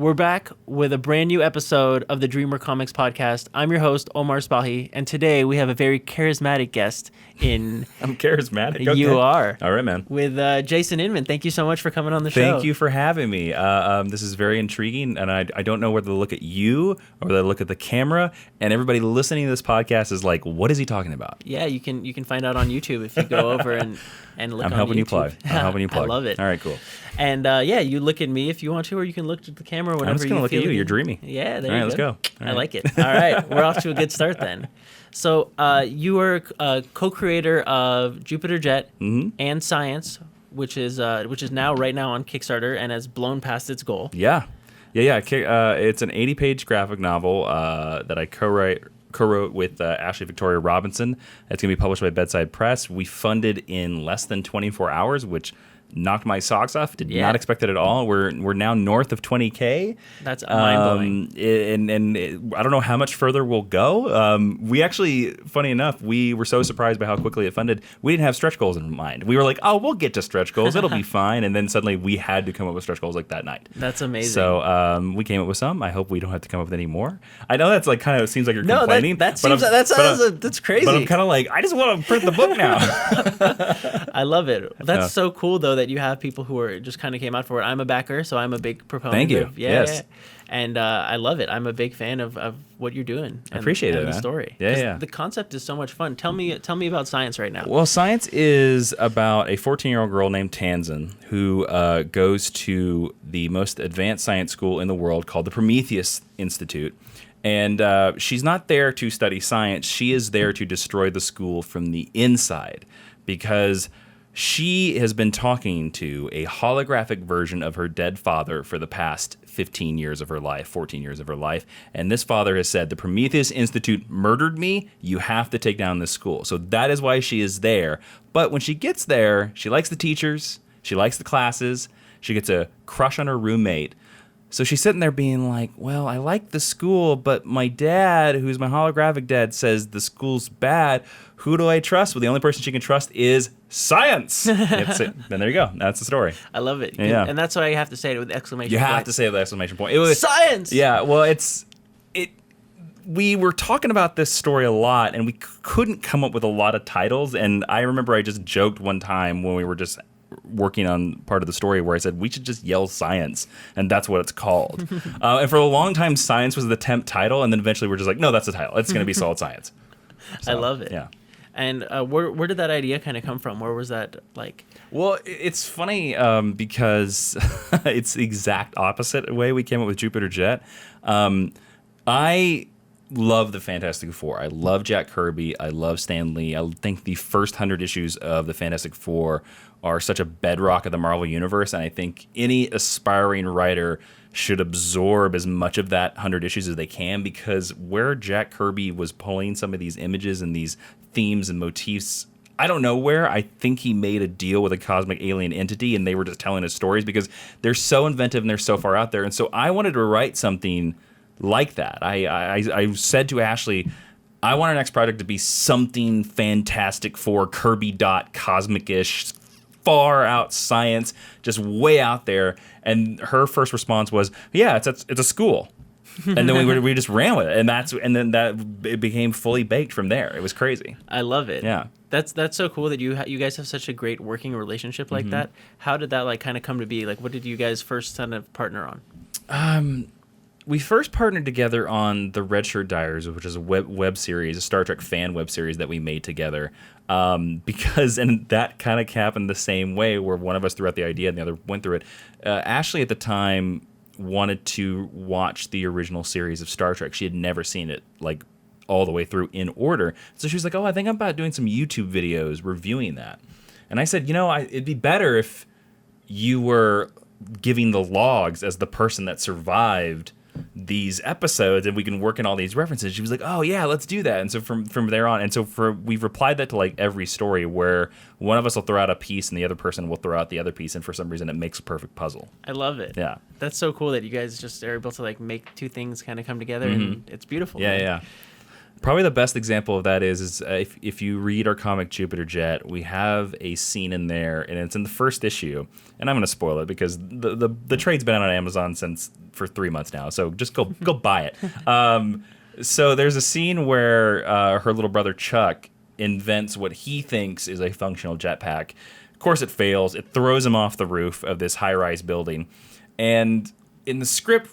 We're back with a brand new episode of the Dreamer Comics podcast. I'm your host, Omar Spahi, and today we have a very charismatic guest in... I'm charismatic? Okay. You are. All right, man. With Jason Inman. Thank you so much for coming on the show. Thank you for having me. This is very intriguing, and I don't know whether to look at you or whether to look at the camera, and everybody listening to this podcast is like, what is he talking about? Yeah, you can find out on YouTube if you go over and look on YouTube. I'm helping you plug. I love it. All right, cool. And you look at me if you want to, or you can look at the camera whenever you feel. I'm just going to look at you. You're dreamy. Yeah, there All right, you let's go. I like it. All right, we're off to a good start then. So you are a co-creator of Jupiter Jet and Science, which is now right now on Kickstarter and has blown past its goal. Yeah. It's an 80-page graphic novel that I co-wrote with Ashley Victoria Robinson. It's going to be published by Bedside Press. We funded in less than 24 hours, which knocked my socks off. Did not expect it at all. We're now north of 20K. That's mind-blowing. And I don't know how much further we'll go. We actually, funny enough, we were so surprised by how quickly it funded. We didn't have stretch goals in mind. We were like, oh, we'll get to stretch goals. It'll be fine. And then suddenly we had to come up with stretch goals like that night. That's amazing. So we came up with some. I hope we don't have to come up with any more. I know that's like kind of seems like you're complaining. That's crazy. But I'm kind of like, I just want to print the book now. I love it. That's so cool though that you have people who are just kind of came out for it. I'm a backer, so I'm a big proponent. Thank you. Yes. And I love it. I'm a big fan of what you're doing. I appreciate it, the man. story. Yeah. The concept is so much fun. Tell me about Science right now. Well, Science is about a 14-year-old girl named Tanzan who goes to the most advanced science school in the world called the Prometheus Institute. And she's not there to study science. She is there to destroy the school from the inside because she has been talking to a holographic version of her dead father for the past 15 years of her life, 14 years of her life. And this father has said, the Prometheus Institute murdered me. You have to take down this school. So that is why she is there. But when she gets there, she likes the teachers. She likes the classes. She gets a crush on her roommate. So she's sitting there being like, well, I like the school, but my dad, who's my holographic dad, says the school's bad. Who do I trust? Well, the only person she can trust is science. That's it. Then there you go. That's the story. I love it. Yeah. And that's why you have to say it with exclamation point. You have to say it with exclamation point. It was science! Yeah, well, we were talking about this story a lot, and we couldn't come up with a lot of titles. And I remember I just joked one time when we were just working on part of the story where I said we should just yell science, and that's what it's called. And for a long time, Science was the temp title, and then eventually we're just like, no, that's the title. It's going to be Solid Science. So, I love it. Yeah. And where did that idea kind of come from? Where was that like? Well, it's funny because it's the exact opposite way we came up with Jupiter Jet. I love the Fantastic Four. I love Jack Kirby. I love Stan Lee. I think the first 100 issues of the Fantastic Four are such a bedrock of the Marvel Universe, and I think any aspiring writer should absorb as much of that 100 issues as they can, because where Jack Kirby was pulling some of these images and these themes and motifs, I don't know where. I think he made a deal with a cosmic alien entity, and they were just telling his stories because they're so inventive and they're so far out there. And so I wanted to write something like that. I said to Ashley, I want our next project to be something Fantastic Four, Kirby dot cosmic-ish, far out science, just way out there. And her first response was, yeah, it's a school. And then we just ran with it, and then it became fully baked from there. It was crazy. I love it. Yeah, that's so cool that you guys have such a great working relationship like that. How did that like kind of come to be? Like, what did you guys first kind of partner on? We first partnered together on the Shirt Diaries, which is a web series, a Star Trek fan web series that we made together. Because that kind of happened the same way, where one of us threw out the idea and the other went through it. Ashley at the time wanted to watch the original series of Star Trek. She had never seen it like all the way through in order. So she was like, oh, I think I'm about doing some YouTube videos reviewing that. And I said, it'd be better if you were giving the logs as the person that survived these episodes, and we can work in all these references. She was like, oh yeah, let's do that. And so from there on, and so we've replied that to like every story, where one of us will throw out a piece and the other person will throw out the other piece, and for some reason it makes a perfect puzzle. I love it. Yeah, that's so cool that you guys just are able to like make two things kind of come together, and it's beautiful. Yeah. Probably the best example of that is if you read our comic Jupiter Jet, we have a scene in there, and it's in the first issue. And I'm going to spoil it because the trade's been out on Amazon for 3 months now. So just go buy it. So there's a scene where her little brother Chuck invents what he thinks is a functional jetpack. Of course, it fails. It throws him off the roof of this high-rise building. And in the script,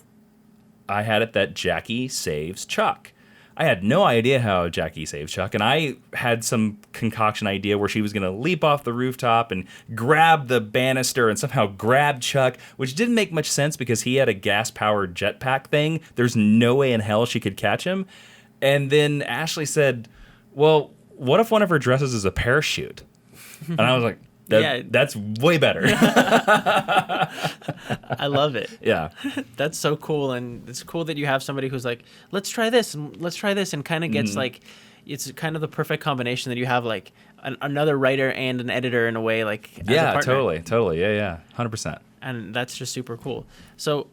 I had it that Jackie saves Chuck. I had no idea how Jackie saved Chuck, and I had some concoction idea where she was going to leap off the rooftop and grab the banister and somehow grab Chuck, which didn't make much sense because he had a gas-powered jetpack thing. There's no way in hell she could catch him. And then Ashley said, well, what if one of her dresses is a parachute? And I was like, that's way better. I love it. Yeah. That's so cool. And it's cool that you have somebody who's like, let's try this and kind of gets like, it's kind of the perfect combination that you have like another writer and an editor in a way, like as a partner. Totally. Yeah. 100%. And that's just super cool. So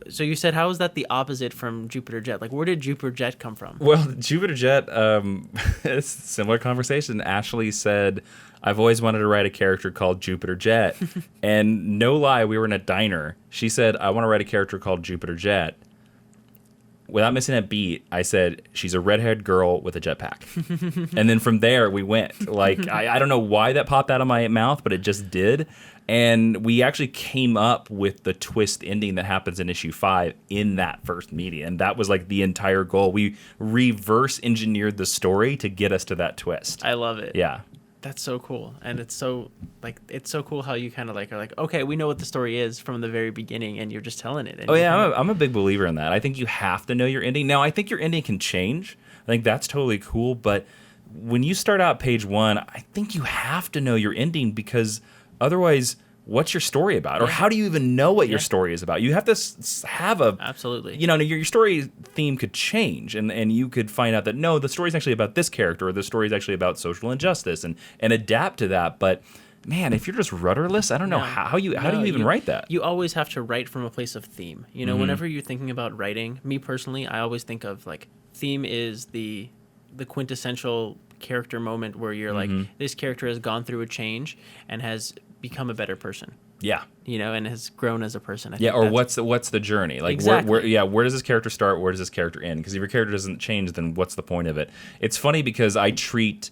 so you said, how is that the opposite from Jupiter Jet? Like, where did Jupiter Jet come from? Well, Jupiter Jet, it's a similar conversation. Ashley said, I've always wanted to write a character called Jupiter Jet. And no lie, we were in a diner. She said, I want to write a character called Jupiter Jet. Without missing a beat, I said, she's a redheaded girl with a jetpack. And then from there, we went. Like, I don't know why that popped out of my mouth, but it just did. And we actually came up with the twist ending that happens in issue 5 in that first meeting. And that was like the entire goal. We reverse engineered the story to get us to that twist. I love it. Yeah. That's so cool. And it's so cool how you kind of like are like, okay, we know what the story is from the very beginning and you're just telling it. And I'm a big believer in that. I think you have to know your ending. Now, I think your ending can change. I think that's totally cool. But when you start out page 1, I think you have to know your ending because otherwise, what's your story about? Or how do you even know what your story is about? You have to have Absolutely. You know, your story theme could change and you could find out that, no, the story's actually about this character or the story's actually about social injustice and adapt to that. But, man, if you're just rudderless, I don't know how do you even write that? You always have to write from a place of theme. You know, whenever you're thinking about writing, me personally, I always think of, like, theme is the quintessential character moment where you're like, this character has gone through a change and has become a better person. Yeah. You know, and has grown as a person. Or what's the journey? Like, exactly. Where does this character start? Where does this character end? Because if your character doesn't change, then what's the point of it? It's funny because I treat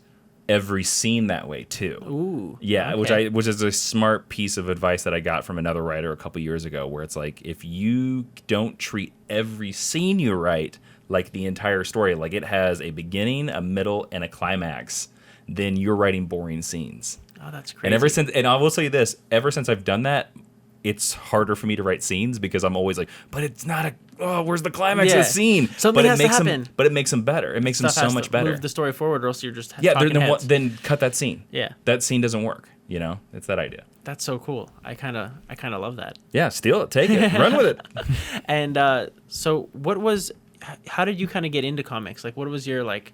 every scene that way too. Ooh. Yeah, okay. which is a smart piece of advice that I got from another writer a couple years ago, where it's like, if you don't treat every scene you write like the entire story, like it has a beginning, a middle, and a climax, then you're writing boring scenes. Oh, that's crazy. And I will tell you this, ever since I've done that, it's harder for me to write scenes because I'm always like, but it's not where's the climax of the scene? Something has to happen. But it makes them better. It makes them so much better. Move the story forward or else you're just talking heads. Then cut that scene. Yeah. That scene doesn't work, you know? It's that idea. That's so cool. I kind of love that. Yeah, steal it, take it, run with it. And so how did you kind of get into comics? Like, what was your, like,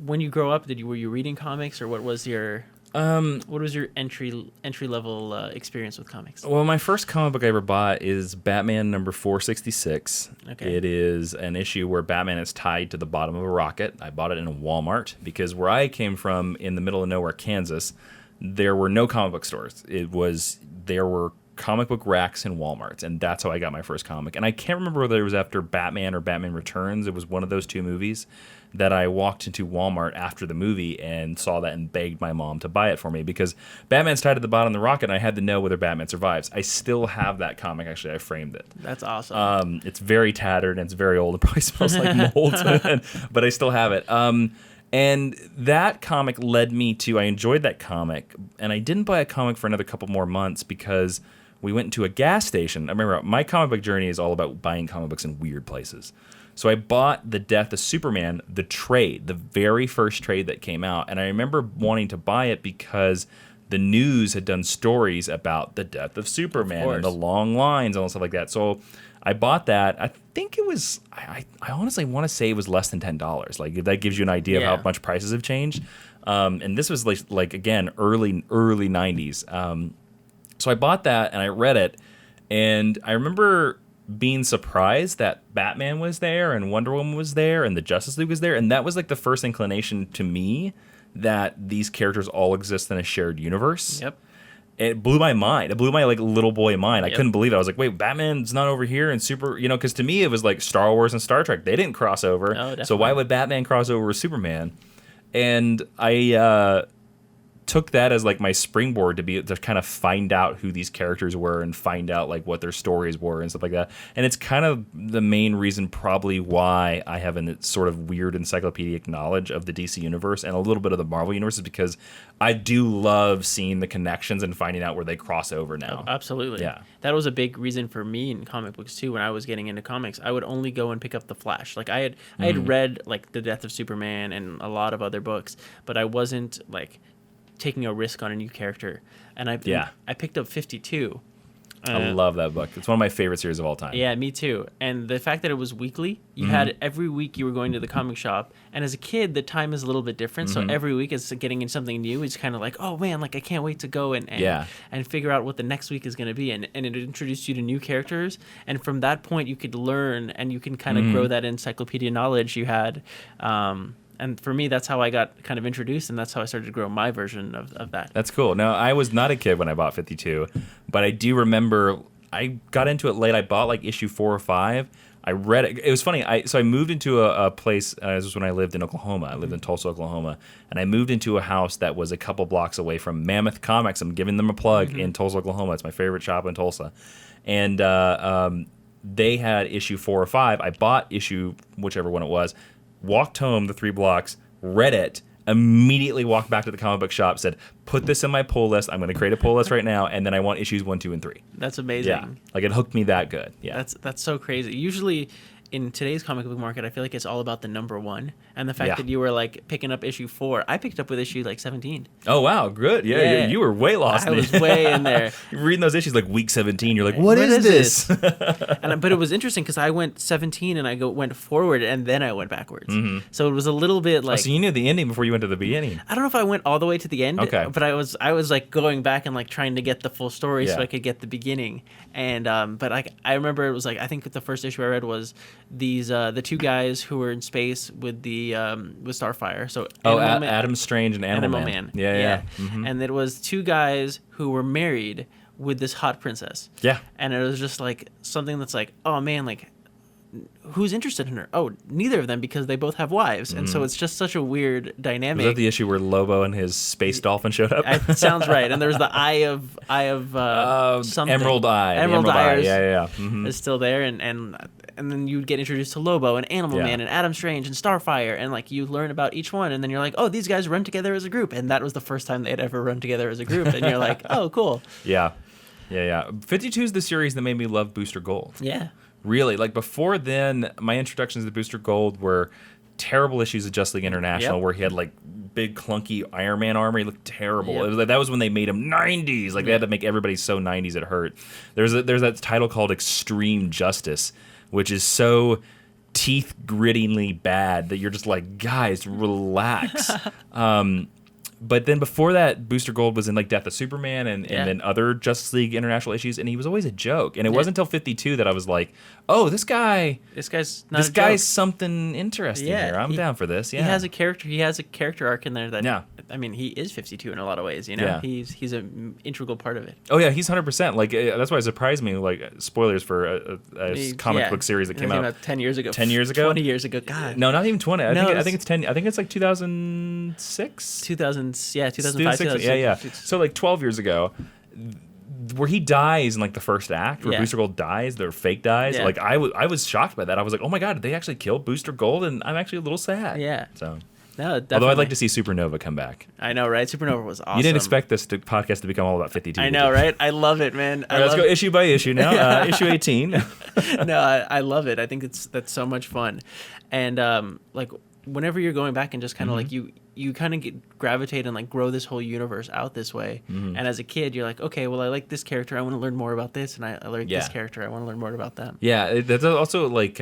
when you grow up, were you reading comics or what was your entry level experience with comics? Well, my first comic book I ever bought is Batman number 466. Okay. It is an issue where Batman is tied to the bottom of a rocket. I bought it in a Walmart because where I came from in the middle of nowhere, Kansas, there were no comic book stores. There were comic book racks in Walmart, and that's how I got my first comic. And I can't remember whether it was after Batman or Batman Returns. It was one of those two movies that I walked into Walmart after the movie and saw that and begged my mom to buy it for me because Batman's tied to the bottom of the rocket and I had to know whether Batman survives. I still have that comic. Actually, I framed it. That's awesome. It's very tattered and it's very old. It probably smells like mold, but I still have it. And that comic led me to, I enjoyed that comic, and I didn't buy a comic for another couple more months because we went into a gas station. I remember my comic book journey is all about buying comic books in weird places. So I bought The Death of Superman, the trade, the very first trade that came out. And I remember wanting to buy it because the news had done stories about the death of Superman and the long lines and all stuff like that. So I bought that. I think it was, I honestly want to say it was less than $10. Like, if that gives you an idea of how much prices have changed. And this was like again, early 90s. So I bought that and I read it. And I remember being surprised that Batman was there and Wonder Woman was there and the Justice League was there. And that was like the first inclination to me that these characters all exist in a shared universe. Yep. It blew my mind. It blew my like little boy mind. I Yep. couldn't believe it. I was like, wait, Batman's not over here and because to me it was like Star Wars and Star Trek. They didn't cross over. No, so why would Batman cross over with Superman? And I took that as like my springboard to kind of find out who these characters were and find out like what their stories were and stuff like that. And it's kind of the main reason probably why I have a sort of weird encyclopedic knowledge of the DC universe and a little bit of the Marvel universe, is because I do love seeing the connections and finding out where they cross over now. Oh, absolutely. Yeah. That was a big reason for me in comic books too. When I was getting into comics, I would only go and pick up the Flash. Like I had read like The Death of Superman and a lot of other books, but I wasn't like taking a risk on a new character. And I picked up 52. I love that book. It's one of my favorite series of all time. Yeah, me too. And the fact that it was weekly, you had every week you were going to the comic shop. And as a kid, the time is a little bit different. So every week it's getting in something new. It's kind of like, oh man, like I can't wait to go and figure out what the next week is going to be. And it introduced you to new characters. And from that point, you could learn and you can kind of grow that encyclopedia knowledge you had. And for me, that's how I got kind of introduced, and that's how I started to grow my version of that. That's cool. Now, I was not a kid when I bought 52, but I do remember I got into it late. I bought like issue 4 or 5. I read it. It was funny. So I moved into a place. This was when I lived in Oklahoma. I lived in Tulsa, Oklahoma, and I moved into a house that was a couple blocks away from Mammoth Comics. I'm giving them a plug in Tulsa, Oklahoma. It's my favorite shop in Tulsa, and they had issue 4 or 5. I bought issue whichever one it was. Walked home the 3 blocks, read it, immediately walked back to the comic book shop, said, put this in my pull list. I'm going to create a pull list right now, and then I want issues 1, 2, and 3. That's amazing. Yeah, like it hooked me that good. Yeah, that's so crazy. Usually in today's comic book market, I feel like it's all about the number 1. And the fact Yeah. that you were like picking up issue 4, I picked up with issue like 17. Oh, wow. Good. Yeah. You were way lost. I was way in there. You're reading those issues like week 17. You're like, what is this? But it was interesting because I went 17 and I went forward and then I went backwards. So it was a little bit like. So you knew the ending before you went to the beginning. I don't know if I went all the way to the end. Okay. But I was like going back and like trying to get the full story so Yeah. I could get the beginning. And but I remember it was like I think the first issue I read was these the 2 guys who were in space with the with Starfire. So Adam Strange and Animal Man. Yeah. And it was 2 guys who were married with this hot princess. Yeah. And it was just like something that's like, oh man, like who's interested in her? Oh, neither of them, because they both have wives. And so it's just such a weird dynamic. Was that the issue where Lobo and his space dolphin showed up? It sounds right. And there's the eye of something. Emerald Eye. Emerald Eye. Yeah. Is still there, and then you get introduced to Lobo and Animal Man and Adam Strange and Starfire, and like you learn about each one, and then you're like, oh, these guys run together as a group, and that was the first time they had ever run together as a group, and you're like, oh, cool. Yeah. 52 is the series that made me love Booster Gold. Yeah. Really, like before then, my introductions to Booster Gold were terrible issues of Justice League International, where he had like big clunky Iron Man armor. He looked terrible. Yep. It was like, that was when they made him 90s. Like they had to make everybody so 90s it hurt. There's that title called Extreme Justice, which is so teeth grittingly bad that you're just like, guys, relax. But then before that, Booster Gold was in like Death of Superman and then other Justice League International issues, and he was always a joke. And it wasn't until 52 that I was like, oh, this guy's something interesting here. I'm down for this. Yeah, he has a character. He has a character arc in there that. Yeah. I mean, he is 52 in a lot of ways. You know, he's an integral part of it. Oh yeah, he's 100%. Like that's why it surprised me. Like spoilers for a comic book series that came out 10 years ago. 10 years ago. 20 years ago. God. No, not even 20. I think it's 10. I think it's like 2006. 2005. 2006. Yeah. So like 12 years ago, where he dies in like the first act, where Booster Gold dies, their fake dies. Yeah. Like I was shocked by that. I was like, oh my god, did they actually kill Booster Gold? And I'm actually a little sad. Yeah. So. No, definitely. Although I'd like to see Supernova come back. I know, right? Supernova was awesome. You didn't expect this podcast to become all about 52. I know, right? I love it, man. All right, let's go issue by issue now. Issue 18. No, I love it. I think that's so much fun. And like whenever you're going back and just kind of like you kind of gravitate and like grow this whole universe out this way. And as a kid, you're like, okay, well, I like this character. I want to learn more about this. And I like this character. I want to learn more about them. Yeah, that's also like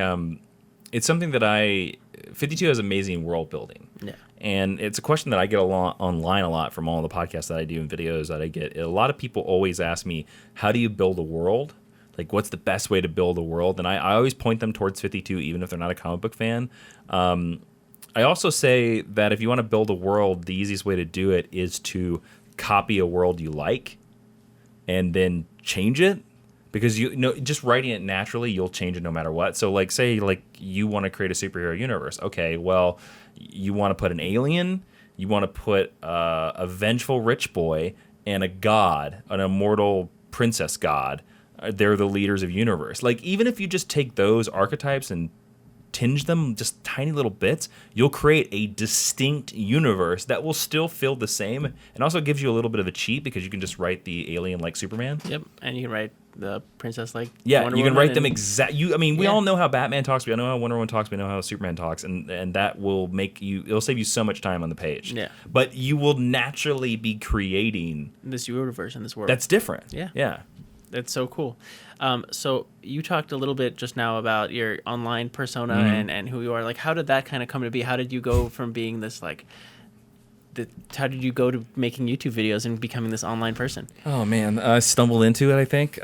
it's something that 52 has amazing world building. Yeah. And it's a question that I get online a lot from all the podcasts that I do and videos that I get. A lot of people always ask me, how do you build a world? like what's the best way to build a world, and I always point them towards 52, even if they're not a comic book fan. I also say that if you want to build a world, the easiest way to do it is to copy a world you like and then change it, because you know, just writing it naturally, you'll change it no matter what. So like, say like you want to create a superhero universe. Okay, well, you want to put an alien, you want to put a vengeful rich boy and a god, an immortal princess god. They're the leaders of universe. Like, even if you just take those archetypes and tinge them just tiny little bits, you'll create a distinct universe that will still feel the same, and also gives you a little bit of a cheat because you can just write the alien like Superman. Yep, and you can write the princess like Wonder you can Woman write them exact. We all know how Batman talks. We all know how Wonder Woman talks. We know how Superman talks, and that will make you. It'll save you so much time on the page. Yeah, but you will naturally be creating this universe and this world that's different. Yeah. That's so cool. So you talked a little bit just now about your online persona and who you are. Like, how did that kind of come to be? How did you go from being this how did you go to making YouTube videos and becoming this online person? Oh man, I stumbled into it, I think.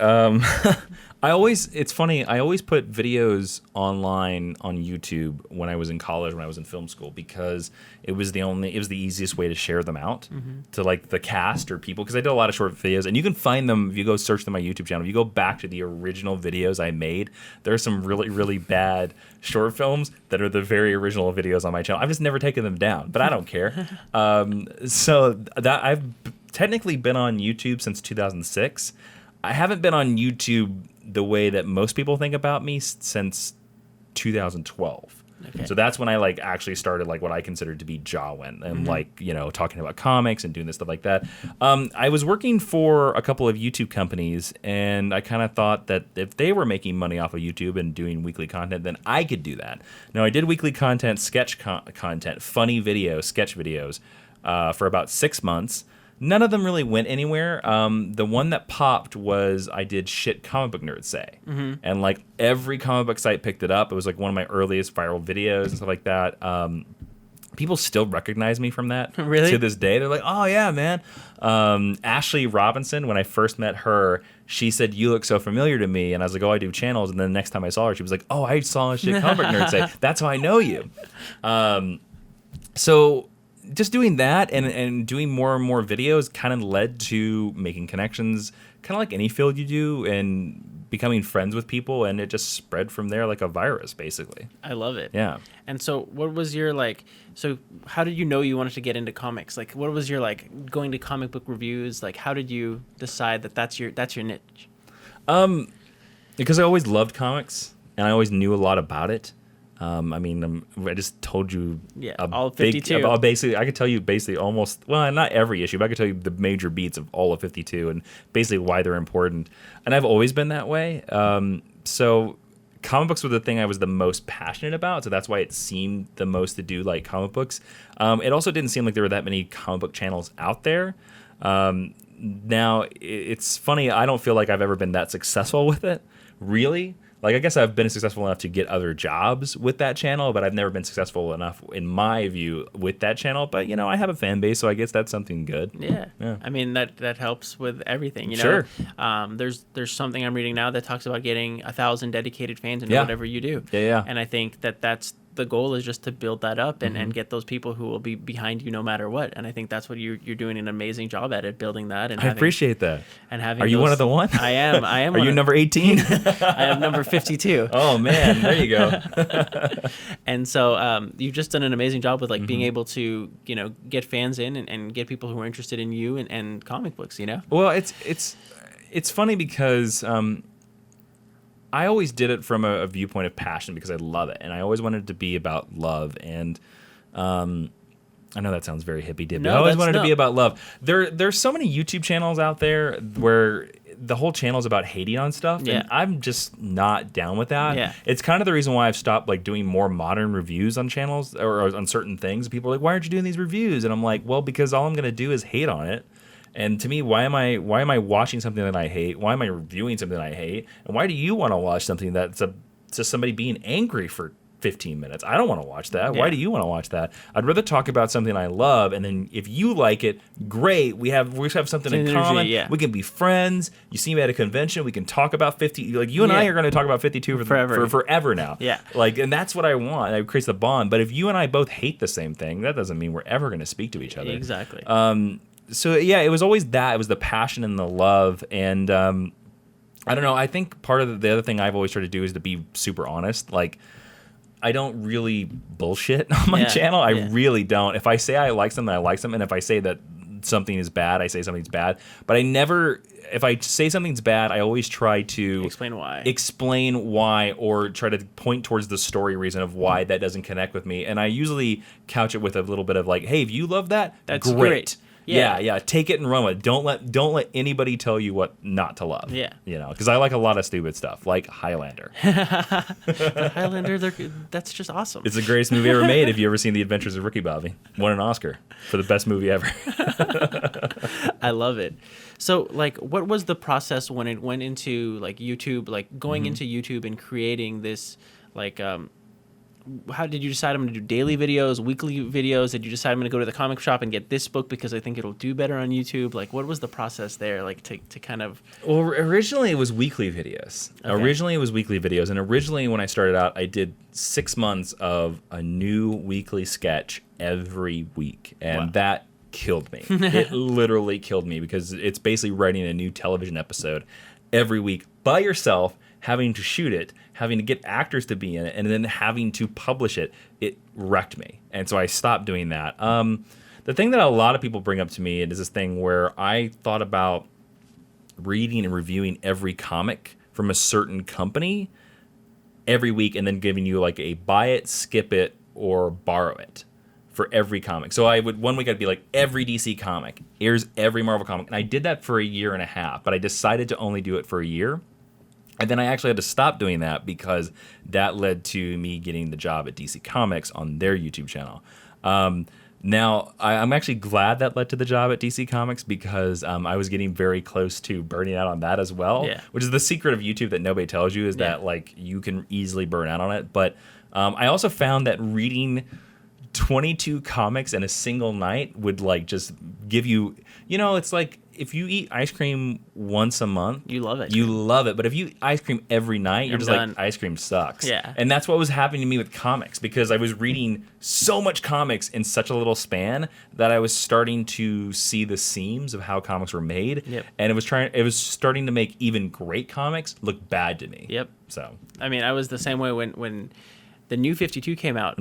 It's funny, I always put videos online on YouTube when I was in college, when I was in film school, because it was the easiest way to share them out to like the cast or people, because I did a lot of short videos, and you can find them if you go search them on my YouTube channel. If you go back to the original videos I made, there are some really, really bad short films that are the very original videos on my channel. I've just never taken them down, but I don't care. So that I've technically been on YouTube since 2006. I haven't been on YouTube the way that most people think about me since 2012. Okay. So that's when I like actually started like what I considered to be Jawin and like, you know, talking about comics and doing this stuff like that. I was working for a couple of YouTube companies, and I kind of thought that if they were making money off of YouTube and doing weekly content, then I could do that. Now, I did weekly content, sketch content, funny videos, sketch videos for about 6 months. None of them really went anywhere. The one that popped was I did Shit Comic Book Nerds Say. And like every comic book site picked it up. It was like one of my earliest viral videos and stuff like that. People still recognize me from that really? To this day. They're like, oh yeah, man. Ashley Robinson, when I first met her, she said, you look so familiar to me. And I was like, oh, I do channels. And then the next time I saw her, she was like, oh, I saw Shit Comic Book Nerds Say. That's how I know you. So just doing that and doing more and more videos kind of led to making connections, kind of like any field you do, and becoming friends with people, and it just spread from there like a virus, basically. I love it. Yeah. And so what was your so how did you know you wanted to get into comics? Like, what was your going to comic book reviews? Like, how did you decide that that's your niche? Because I always loved comics and I always knew a lot about it. I just told you all 52. I could tell you basically almost, well, not every issue, but I could tell you the major beats of all of 52 and basically why they're important. And I've always been that way. So comic books were the thing I was the most passionate about. So that's why it seemed the most to do like comic books. It also didn't seem like there were that many comic book channels out there. Now, it's funny. I don't feel like I've ever been that successful with it, really. Like, I guess I've been successful enough to get other jobs with that channel, but I've never been successful enough, in my view, with that channel. But, you know, I have a fan base, so I guess that's something good. Yeah. I mean, that helps with everything, you know? Sure. There's something I'm reading now that talks about getting 1,000 dedicated fans into whatever you do. Yeah. And I think that's the goal, is just to build that up and get those people who will be behind you no matter what. And I think that's what you're doing an amazing job at building that. And I appreciate that. And having Are you one of the one? I am. Are you number 18? I am number 52. Oh man, there you go. And so you've just done an amazing job with being able to, you know, get fans in and get people who are interested in you and comic books, you know? Well, it's funny because I always did it from a viewpoint of passion because I love it, and I always wanted it to be about love. And I know that sounds very hippy-dippy. I always wanted to be about love. There's so many YouTube channels out there where the whole channel is about hating on stuff, and I'm just not down with that. Yeah. It's kind of the reason why I've stopped doing more modern reviews on channels or on certain things. People are like, "Why aren't you doing these reviews?" And I'm like, "Well, because all I'm gonna do is hate on it." And to me, why am I watching something that I hate? Why am I reviewing something that I hate? And why do you want to watch something that's just somebody being angry for 15 minutes. I don't want to watch that. Yeah. Why do you want to watch that? I'd rather talk about something I love, and then if you like it, great. We have something in common. Yeah. We can be friends. You see me at a convention. We can talk about 50. Like you and I are going to talk about 52 for forever now. Yeah. Like, and that's what I want. It creates the bond. But if you and I both hate the same thing, that doesn't mean we're ever going to speak to each other. Exactly. So yeah, it was always that. It was the passion and the love, and I don't know. I think part of the other thing I've always tried to do is to be super honest. Like, I don't really bullshit on my channel. I really don't. If I say I like something, I like something. And if I say that something is bad, I say something's bad. But I never, if I say something's bad, I always try to explain why, or try to point towards the story reason of why that doesn't connect with me. And I usually couch it with a little bit of like, hey, if you love that, that's great. Yeah. Take it and run with it. Don't let anybody tell you what not to love. Yeah. You know, because I like a lot of stupid stuff, like Highlander. But Highlander, that's just awesome. It's the greatest movie ever made. Have you ever seen The Adventures of Ricky Bobby? Won an Oscar for the best movie ever. I love it. So, like, what was the process when it went into, like, YouTube, like, going into YouTube and creating this, like, how did you decide I'm going to do daily videos, weekly videos? Did you decide I'm going to go to the comic shop and get this book because I think it'll do better on YouTube? Like, what was the process there, like, to kind of... Well, originally it was weekly videos. Okay. And originally when I started out, I did 6 months of a new weekly sketch every week, and that killed me. It literally killed me, because it's basically writing a new television episode every week by yourself, having to shoot it, having to get actors to be in it, and then having to publish it. It wrecked me. And so I stopped doing that. The thing that a lot of people bring up to me is this thing where I thought about reading and reviewing every comic from a certain company every week, and then giving you like a buy it, skip it, or borrow it for every comic. So one week I'd be like, every DC comic, here's every Marvel comic. And I did that for a year and a half, but I decided to only do it for a year. And then I actually had to stop doing that, because that led to me getting the job at DC Comics on their YouTube channel. Now, I'm actually glad that led to the job at DC Comics, because I was getting very close to burning out on that as well, which is the secret of YouTube that nobody tells you, is that like you can easily burn out on it. But I also found that reading 22 comics in a single night would like just give you, it's like, if you eat ice cream once a month, you love it. You love it. But if you eat ice cream every night, you're just like, ice cream sucks. Yeah. And that's what was happening to me with comics, because I was reading so much comics in such a little span that I was starting to see the seams of how comics were made. Yep. And it was starting to make even great comics look bad to me. Yep. So, I mean, I was the same way when the new 52 came out.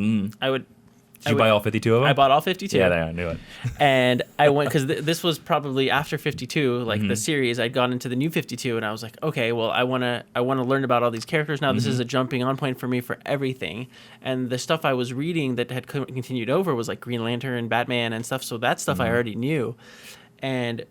Did you buy all 52 of them? I bought all 52. Yeah, I knew it. And I went, because this was probably after 52, like the series. I'd gone into the new 52, and I was like, okay, well, I want to learn about all these characters now. This is a jumping on point for me for everything. And the stuff I was reading that had continued over was like Green Lantern and Batman and stuff. So that stuff I already knew. And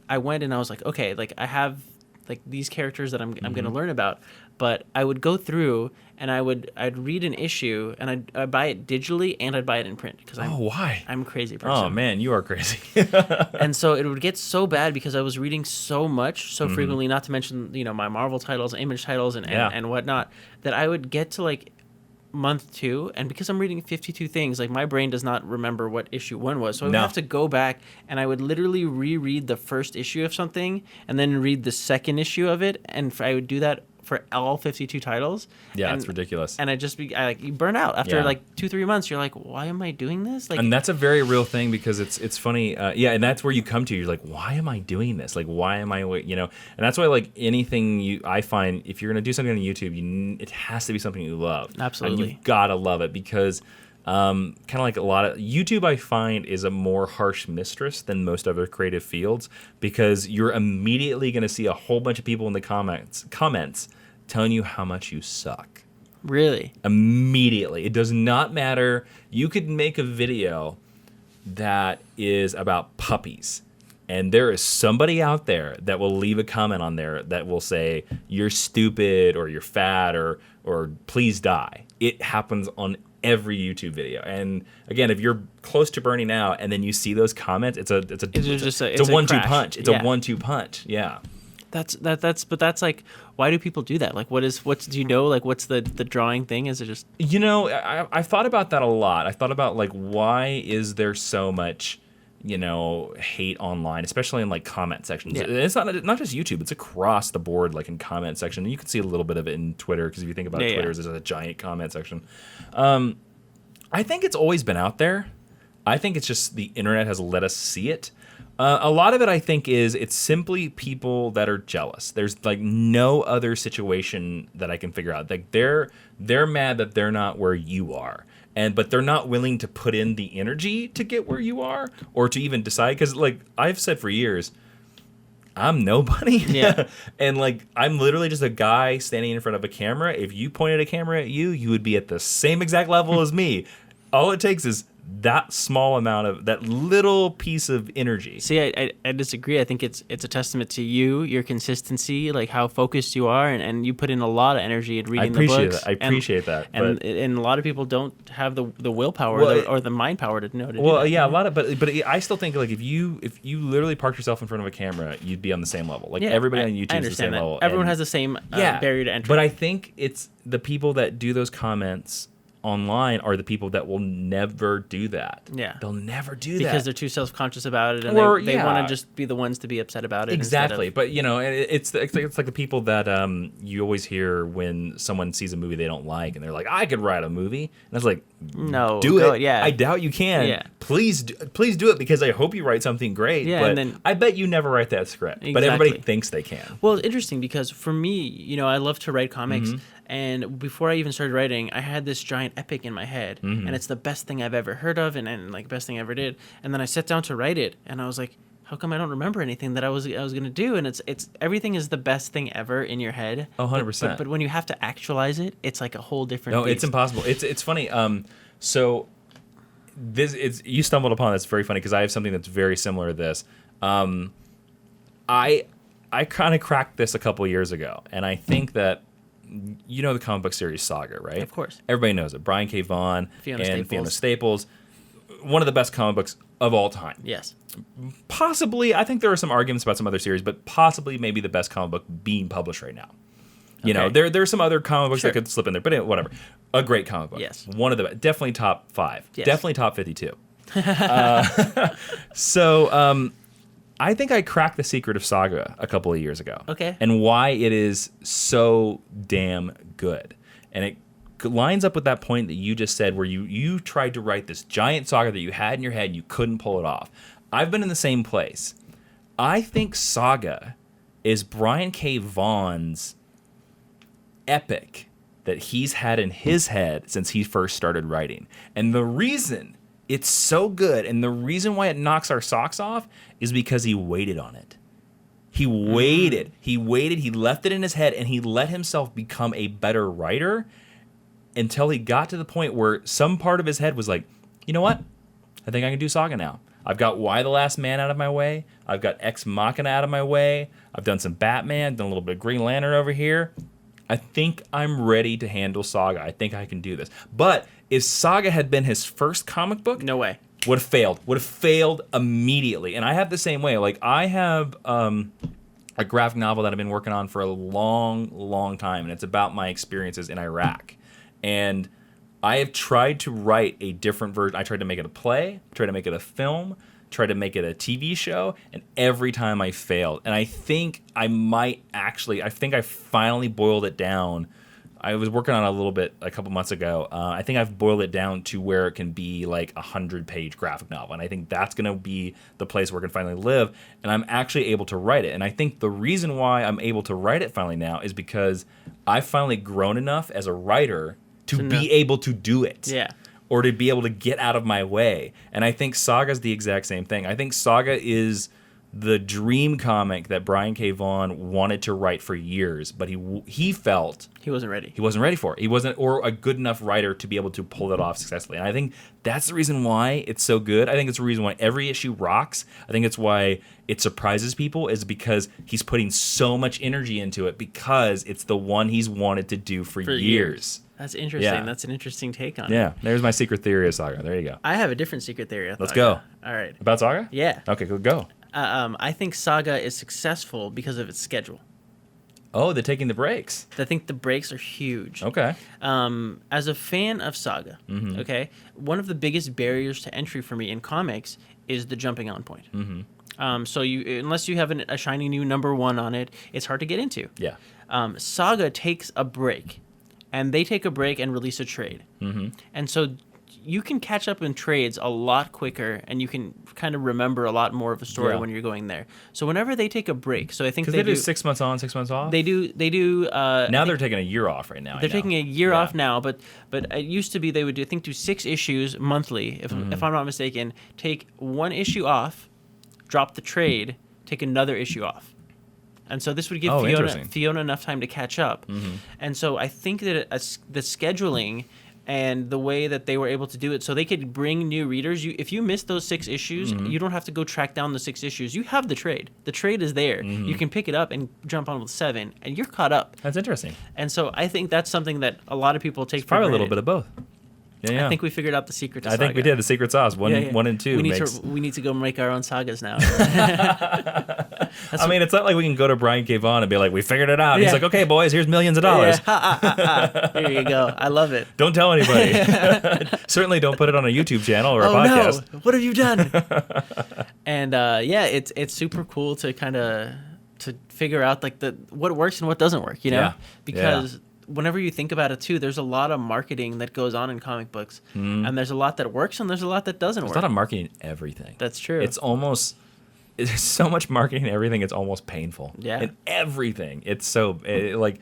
I went and I was like, okay, like I have like these characters that I'm going to learn about. But I would go through and I'd read an issue, and I'd buy it digitally, and I'd buy it in print, because why? I'm a crazy person. Oh man, you are crazy. And so it would get so bad because I was reading so much, so frequently, not to mention my Marvel titles, Image titles, and whatnot, that I would get to like month 2, and because I'm reading 52 things, like my brain does not remember what issue 1 was, so I would have to go back, and I would literally reread the first issue of something and then read the second issue of it, and I would do that for all 52 titles. Yeah, it's ridiculous. And you burn out after like 2-3 months. You're like, why am I doing this? Like, and that's a very real thing, because it's funny. And that's where you come to. You're like, why am I doing this? Like, why am I, and that's why, like, anything I find, if you're going to do something on YouTube, it has to be something you love. Absolutely. And you've got to love it, because kind of like a lot of YouTube, I find, is a more harsh mistress than most other creative fields, because you're immediately going to see a whole bunch of people in the comments telling you how much you suck. Really? Immediately. It does not matter. You could make a video that is about puppies, and there is somebody out there that will leave a comment on there that will say, you're stupid, or you're fat, or please die. It happens on every YouTube video. And again, if you're close to burning out and then you see those comments, it's a 1-2 punch. It's a 1-2 punch. Yeah. That's like, why do people do that? Like, do you know, like, what's the drawing thing? Is it just, I thought about that a lot. I thought about like, why is there so much, hate online, especially in like comment sections. Yeah. It's not just YouTube, it's across the board, like in comment section. You can see a little bit of it in Twitter, because if you think about Twitter as a giant comment section. I think it's always been out there. I think it's just the internet has let us see it. A lot of it, I think, it's simply people that are jealous. There's like no other situation that I can figure out. Like they're mad that they're not where you are, but they're not willing to put in the energy to get where you are, or to even decide. Because like I've said for years, I'm nobody. Yeah. And like I'm literally just a guy standing in front of a camera. If you pointed a camera at you, you would be at the same exact level as me. All it takes is that small amount of that little piece of energy. See, I disagree. I think it's a testament to you, your consistency, like how focused you are, and you put in a lot of energy in reading the books. I appreciate that. And a lot of people don't have the willpower or the mind power to know to do that. Well, yeah, a lot of, but I still think like if you literally parked yourself in front of a camera, you'd be on the same level. Like everybody on YouTube is the same level. Everyone has the same barrier to entry. But I think it's the people that do those comments online are the people that will never do that. Yeah. They'll never do that. Because they're too self-conscious about it, and they want to just be the ones to be upset about it. Exactly. But, it's like the people that you always hear when someone sees a movie they don't like, and they're like, I could write a movie. And it's like, no, do it. Yeah. I doubt you can. Yeah. Please do it, because I hope you write something great. Yeah, but and then, I bet you never write that script. Exactly. But everybody thinks they can. Well, it's interesting because for me, I love to write comics. Mm-hmm. And before I even started writing, I had this giant epic in my head, and it's the best thing I've ever heard of, and like best thing I ever did. And then I sat down to write it, and I was like, how come I don't remember anything that I was gonna do? And it's everything is the best thing ever in your head. 100%. But when you have to actualize it, it's like a whole different. No, beast. it's impossible. It's funny. So you stumbled upon this. Very funny, because I have something that's very similar to this. I kind of cracked this a couple years ago, and I think that. The comic book series Saga, right? Of course. Everybody knows it. Brian K. Vaughan and Fiona Staples. One of the best comic books of all time. Yes. Possibly, I think there are some arguments about some other series, but possibly maybe the best comic book being published right now. There are some other comic books that could slip in there, but whatever. A great comic book. Yes. One of the definitely top 5. Yes. Definitely top 52. So I think I cracked the secret of Saga a couple of years ago. Okay. And why it is so damn good. And it lines up with that point that you just said, where you tried to write this giant saga that you had in your head and you couldn't pull it off. I've been in the same place. I think Saga is Brian K. Vaughan's epic that he's had in his head since he first started writing. And the reason it's so good, and the reason why it knocks our socks off, is because he waited on it. He waited. He left it in his head, and he let himself become a better writer until he got to the point where some part of his head was like, you know what? I think I can do Saga now. I've got Why the Last Man out of my way. I've got Ex Machina out of my way. I've done some Batman, done a little bit of Green Lantern over here. I think I'm ready to handle Saga. I think I can do this. But if Saga had been his first comic book, no way. Would have failed. Would have failed immediately. And I have the same way. Like, I have a graphic novel that I've been working on for a long, long time, and it's about my experiences in Iraq. And I have tried to write a different version. I tried to make it a play, tried to make it a film, tried to make it a TV show, and every time I failed. And I think I finally boiled it down. I was working on it a little bit a couple months ago. I think I've boiled it down to where it can be like 100-page graphic novel. And I think that's going to be the place where it can finally live. And I'm actually able to write it. And I think the reason why I'm able to write it finally now is because I've finally grown enough as a writer to be able to do it. Yeah. Or to be able to get out of my way. And I think Saga's the exact same thing. I think Saga is the dream comic that Brian K. Vaughan wanted to write for years, but he felt he wasn't ready. He wasn't ready for it. He wasn't, or a good enough writer to be able to pull it off successfully. And I think that's the reason why it's so good. I think it's the reason why every issue rocks. I think it's why it surprises people, is because he's putting so much energy into it, because it's the one he's wanted to do for years. That's interesting. Yeah. That's an interesting take on it. Yeah, there's my secret theory of Saga. There you go. I have a different secret theory. Let's go. All right. About Saga? Yeah. Okay, go. I think Saga is successful because of its schedule. Oh, they're taking the breaks. I think the breaks are huge. Okay. As a fan of Saga, okay, one of the biggest barriers to entry for me in comics is the jumping on point. So unless you have a shiny new #1 on it, it's hard to get into. Yeah. Saga takes a break, and they take a break and release a trade. And so you can catch up in trades a lot quicker, and you can kind of remember a lot more of a story when you're going there. So whenever they take a break, so I think because they do 6 months on, 6 months off. They do. Now they're taking a year off right now. They're taking a year off now, but it used to be they would do 6 issues monthly, if I'm not mistaken. Take 1 issue off, drop the trade, take another issue off. And so this would give Fiona enough time to catch up. And so I think that the scheduling and the way that they were able to do it, so they could bring new readers. If you miss those 6 issues, you don't have to go track down the 6 issues. You have the trade. The trade is there. You can pick it up and jump on with 7, and you're caught up. That's interesting. And so I think that's something that a lot of people take for probably granted. a little bit of both. Yeah. I think we figured out the secret to Saga. I think we did. The secret sauce. One and two. We need to go make our own sagas now. I mean, it's not like we can go to Brian K. Vaughan and be like, we figured it out. He's like, okay, boys, here's millions of dollars. Here you go. I love it. Don't tell anybody. Certainly don't put it on a YouTube channel or a podcast. No. What have you done? And it's super cool to kind of to figure out like what works and what doesn't work, you know? Because whenever you think about it too, there's a lot of marketing that goes on in comic books, and there's a lot that works and there's a lot that doesn't work. There's a lot of marketing in everything. That's true. There's so much marketing in everything. It's almost painful. Yeah. In everything. It's so like,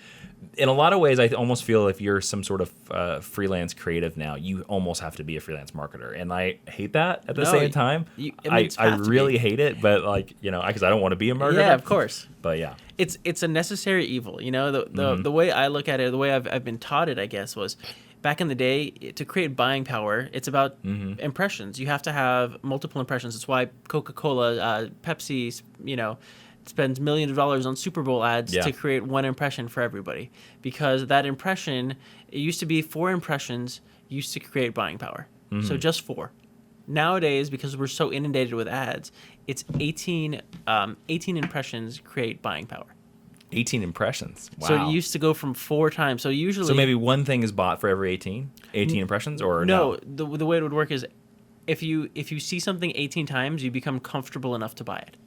in a lot of ways, I almost feel if you're some sort of freelance creative now, you almost have to be a freelance marketer, and I hate that at the same time. I really hate it, but like, you know, because I don't want to be a marketer. Yeah, of course. But yeah, it's a necessary evil. You know, the way I look at it, the way I've been taught it, I guess, was back in the day, to create buying power, it's about impressions. You have to have multiple impressions. That's why Coca-Cola, Pepsi, you know, spends millions of dollars on Super Bowl ads to create 1 impression for everybody. Because that impression, it used to be 4 impressions used to create buying power. So just 4. Nowadays, because we're so inundated with ads, it's 18 impressions create buying power. 18 impressions. Wow. So it used to go from 4 times. So usually... So maybe 1 thing is bought for every 18 impressions, or no? The way it would work is if you see something 18 times, you become comfortable enough to buy it.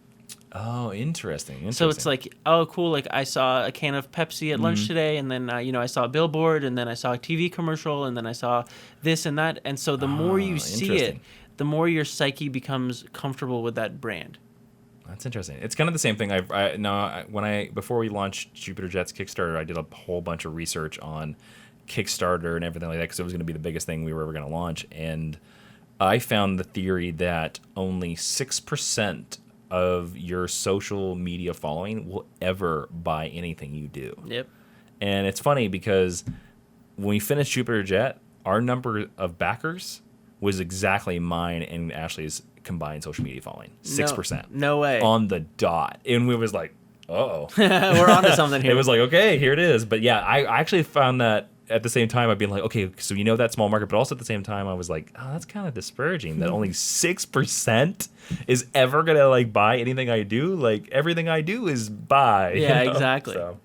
Oh, interesting. So it's like, oh, cool. Like I saw a can of Pepsi at lunch today, and then I saw a billboard, and then I saw a TV commercial, and then I saw this and that. And so the more you see it, the more your psyche becomes comfortable with that brand. That's interesting. It's kind of the same thing. Before we launched Jupiter Jet's Kickstarter, I did a whole bunch of research on Kickstarter and everything like that because it was going to be the biggest thing we were ever going to launch. And I found the theory that only 6% of your social media following will ever buy anything you do. Yep. And it's funny because when we finished Jupiter Jet, our number of backers was exactly mine and Ashley's combined social media following. 6%. No way. On the dot. And we was like, uh-oh. We're onto something here. It was like, okay, here it is. But yeah, I actually found that at the same time I'd been like, okay, so you know that small market, but also at the same time I was like, oh, that's kind of disparaging that only 6% is ever going to like buy anything I do. Like everything I do is buy. Yeah, you know? Exactly. So.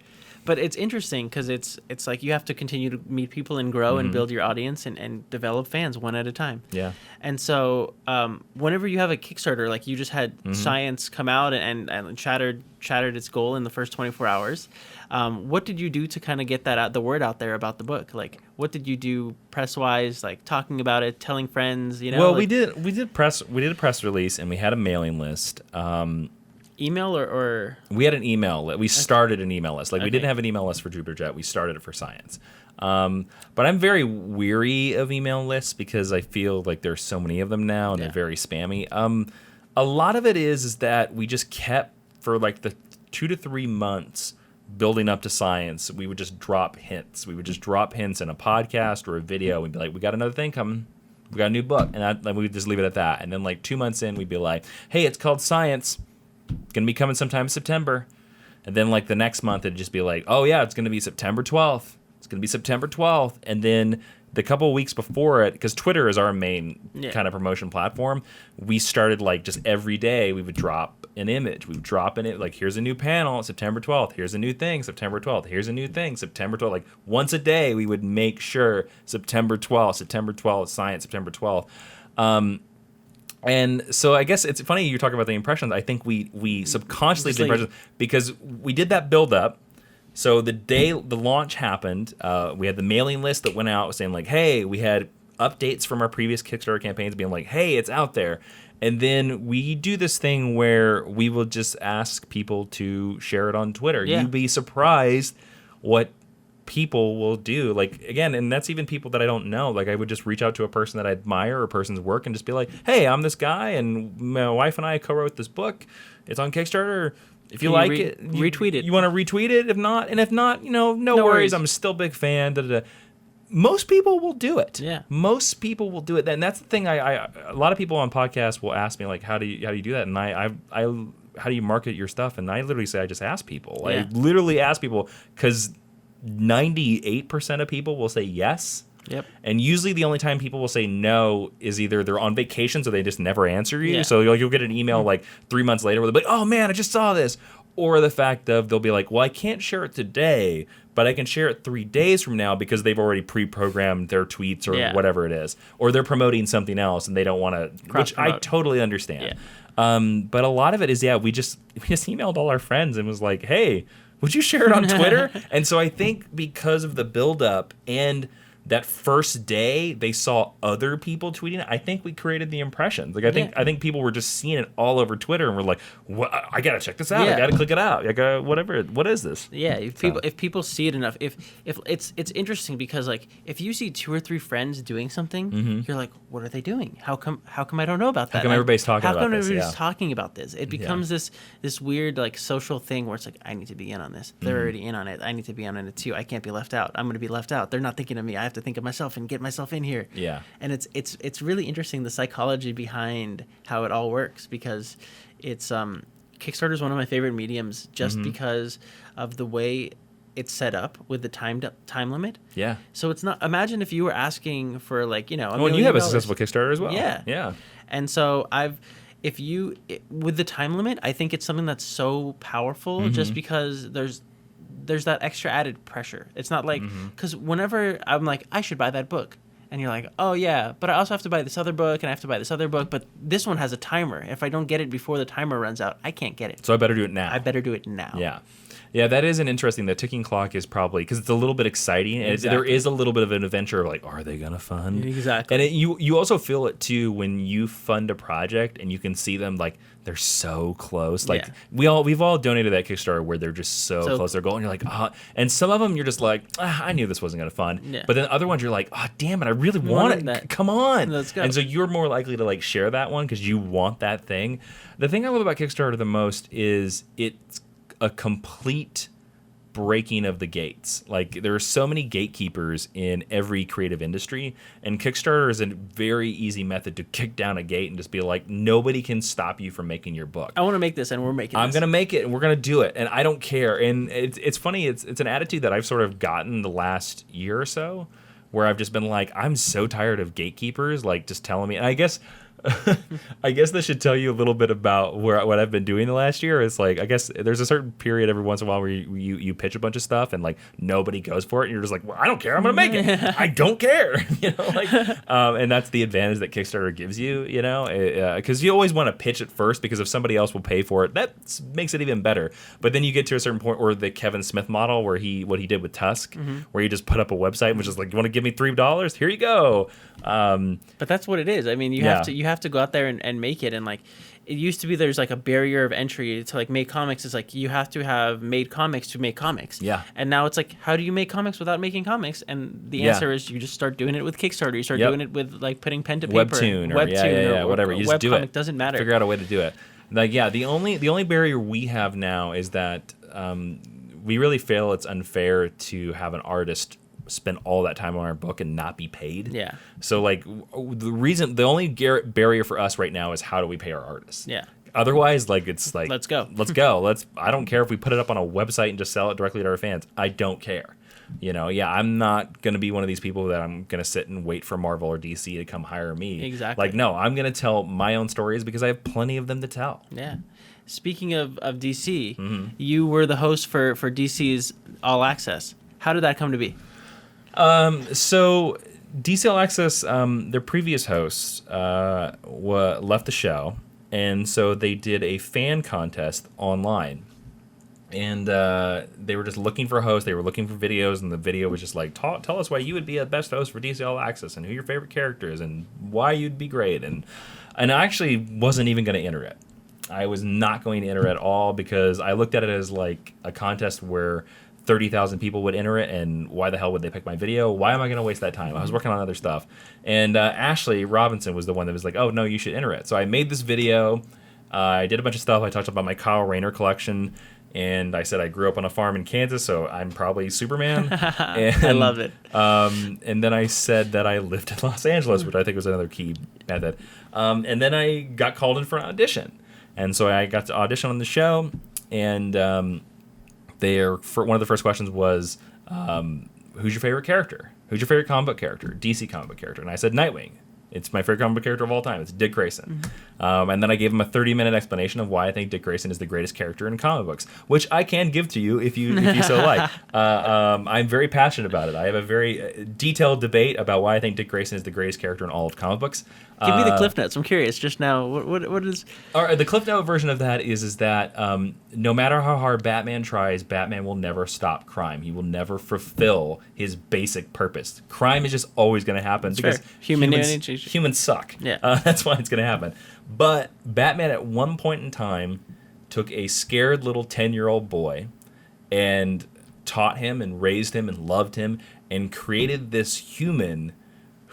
But it's interesting because it's like you have to continue to meet people and grow and build your audience and develop fans one at a time. Yeah. And so whenever you have a Kickstarter, like you just had Science come out and shattered its goal in the first 24 hours. What did you do to kind of get the word out there about the book? Like, what did you do press-wise, like talking about it, telling friends? You know. Well, like, we did a press release and we had a mailing list. Email or we had an email. We started an email list. Like we didn't have an email list for Jupiter Jet. We started it for Science. But I'm very weary of email lists because I feel like there's so many of them now and they're very spammy. A lot of it is that we just kept for like the 2 to 3 months building up to Science. We would just drop hints. We would just drop hints in a podcast or a video. We'd be like, we got another thing coming. We got a new book. And we would just leave it at that. And then like 2 months in, we'd be like, hey, it's called Science. It's going to be coming sometime in September. And then like the next month, it'd just be like, oh yeah, it's going to be September 12th. It's going to be September 12th. And then the couple of weeks before it, because Twitter is our main kind of promotion platform, we started like just every day we would drop an image. We would drop in it, like, here's a new panel, September 12th. Here's a new thing, September 12th. Here's a new thing, September 12th. Like, once a day, we would make sure September 12th, science, September 12th. And so I guess it's funny you're talking about the impressions. I think we subconsciously did impressions because we did that build up. So the day the launch happened, we had the mailing list that went out saying like, hey, we had updates from our previous Kickstarter campaigns being like, hey, it's out there. And then we do this thing where we will just ask people to share it on Twitter. Yeah. You'd be surprised what people will do. Like, again, and that's even people that I don't know. Like, I would just reach out to a person that I admire or a person's work and just be like, hey, I'm this guy, and my wife and I co-wrote this book. It's on Kickstarter. If you like it, retweet it. You want to retweet it? If not, no worries. I'm still a big fan. Da, da, da. Most people will do it. Yeah. Most people will do it. And that's the thing. A lot of people on podcasts will ask me like, how do you do that? And I how do you market your stuff? And I literally say I just ask people. Yeah. I literally ask people because 98% of people will say yes. Yep. And usually the only time people will say no is either they're on vacation, so they just never answer you. Yeah. So you'll get an email like 3 months later where they'll be like, oh man, I just saw this. Or the fact of they'll be like, well, I can't share it today, but I can share it 3 days from now because they've already pre-programmed their tweets or whatever it is. Or they're promoting something else and they don't want to, which I totally understand. Yeah. But a lot of it is, we just emailed all our friends and was like, hey, would you share it on Twitter? And so I think because of the buildup and that first day they saw other people tweeting it, I think we created the impressions. Like I think people were just seeing it all over Twitter and were like, "What? I gotta check this out. I gotta click it out. I gotta whatever. What is this?" Yeah, if people see it enough, if it's interesting because like if you see 2 or 3 friends doing something, you're like, what are they doing? How come I don't know about that? How come everybody's talking about this? How come everybody's talking about this? It becomes this weird like social thing where it's like, I need to be in on this. They're already in on it. I need to be in on it too. I can't be left out. I'm gonna be left out. They're not thinking of me. I have to think of myself and get myself in here. Yeah. And it's really interesting the psychology behind how it all works because it's Kickstarter is one of my favorite mediums just because of the way it's set up with the time limit. Yeah. So it's not, imagine if you were asking for like, $1 and million. you have a successful Kickstarter as well. Yeah. Yeah. And so with the time limit, I think it's something that's so powerful just because there's that extra added pressure. It's not like, because whenever I'm like, I should buy that book. And you're like, oh yeah, but I also have to buy this other book and I have to buy this other book. But this one has a timer. If I don't get it before the timer runs out, I can't get it. So I better do it now. I better do it now. Yeah. Yeah, that is an interesting. The ticking clock is probably because it's a little bit exciting. Exactly. There is a little bit of an adventure of like, are they gonna fund? Exactly. And you also feel it too when you fund a project and you can see them like they're so close. Like we've all donated that Kickstarter where they're just so close to their goal, and you're like, and some of them you're just like, I knew this wasn't gonna fund. Yeah. But then other ones you're like, damn it, I really want it. That. Come on, let's go. And so you're more likely to like share that one because you want that thing. The thing I love about Kickstarter the most is it's a complete breaking of the gates. Like there are so many gatekeepers in every creative industry, and Kickstarter is a very easy method to kick down a gate and just be like, nobody can stop you from making your book. I want to make this, and we're making this. I'm going to make it, and we're going to do it, and I don't care. And it's funny, it's an attitude that I've sort of gotten the last year or so, where I've just been like, I'm so tired of gatekeepers, like just telling me, and I guess this should tell you a little bit about what I've been doing the last year. Is like, I guess there's a certain period every once in a while where you pitch a bunch of stuff and like nobody goes for it, and you're just like, well, I don't care, I'm gonna make it. I don't care, and that's the advantage that Kickstarter gives you, because you always want to pitch it first, because if somebody else will pay for it, that makes it even better. But then you get to a certain point, or the Kevin Smith model, where what he did with Tusk, where he just put up a website and was just like, you want to give me $3? Here you go. But that's what it is. I mean, you have to go out there and make it. And like, it used to be there's like a barrier of entry to like make comics. It's like you have to have made comics to make comics. Yeah. And now it's like, how do you make comics without making comics? And the answer is you just start doing it with Kickstarter. You start doing it with like putting pen to paper, Webtoon or whatever. You just do it. Doesn't matter. Figure out a way to do it. Like, the only barrier we have now is that we really feel it's unfair to have an artist spend all that time on our book and not be paid. Yeah. So like the only barrier for us right now is how do we pay our artists? Yeah. Otherwise, like it's like let's go. I don't care if we put it up on a website and just sell it directly to our fans. I don't care. I'm not going to be one of these people that I'm going to sit and wait for Marvel or DC to come hire me. Exactly. Like, no, I'm going to tell my own stories because I have plenty of them to tell. Yeah. speaking of DC, you were the host for DC's All Access. How did that come to be? So DC All Access, their previous hosts left the show, and so they did a fan contest online. And they were just looking for hosts. They were looking for videos, and the video was just like, tell us why you would be a best host for DC All Access, and who your favorite character is, and why you'd be great. And I actually wasn't even going to enter it. I was not going to enter it at all, because I looked at it as like a contest where 30,000 people would enter it, and why the hell would they pick my video? Why am I going to waste that time? I was working on other stuff. And Ashley Robinson was the one that was like, oh, no, you should enter it. So I made this video. I did a bunch of stuff. I talked about my Kyle Rayner collection. And I said I grew up on a farm in Kansas, so I'm probably Superman. And, I love it. And then I said that I lived in Los Angeles, which I think was another key method. And then I got called in for an audition. And so I got to audition on the show. And one of the first questions was, who's your favorite character? Who's your favorite comic book character? DC comic book character. And I said Nightwing. It's my favorite comic book character of all time. It's Dick Grayson. And then I gave him a 30-minute explanation of why I think Dick Grayson is the greatest character in comic books, which I can give to you if you so like. I'm very passionate about it. I have a very detailed debate about why I think Dick Grayson is the greatest character in all of comic books. Give me the Cliff Notes. I'm curious just now. What is... The Cliff Note version of that is that no matter how hard Batman tries, Batman will never stop crime. He will never fulfill his basic purpose. Crime is just always going to happen because humans suck. Yeah. That's why it's going to happen. But Batman at one point in time took a scared little 10-year-old boy and taught him and raised him and loved him and created this human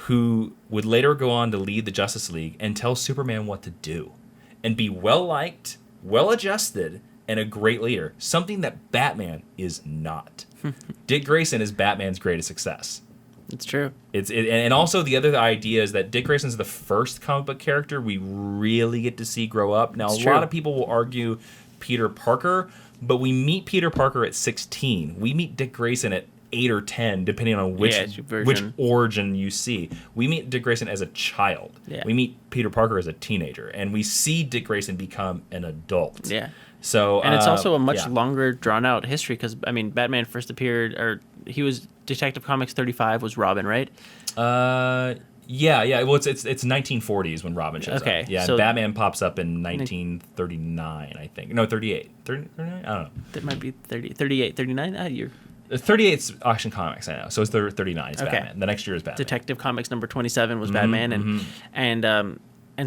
who would later go on to lead the Justice League and tell Superman what to do and be well-liked, well-adjusted, and a great leader, something that Batman is not. Dick Grayson is Batman's greatest success. It's true. And also the other idea is that Dick Grayson is the first comic book character we really get to see grow up. Now, a lot of people will argue Peter Parker, but we meet Peter Parker at 16. We meet Dick Grayson at 8 or 10, depending on which origin you see. We meet Dick Grayson as a child. Yeah. We meet Peter Parker as a teenager, and we see Dick Grayson become an adult. Yeah. So, and it's also a much longer, drawn-out history because, I mean, Batman first appeared, or he was Detective Comics 35 was Robin, right? Yeah. Well, it's 1940s when Robin shows up. Yeah, so and Batman pops up in 1939, I think. No, 38. 39? I don't know. That might be 30, 38, 39? You're... 38's Action Comics, I know. So it's 39 is Batman. The next year is Batman. Detective Comics number 27 was Batman, and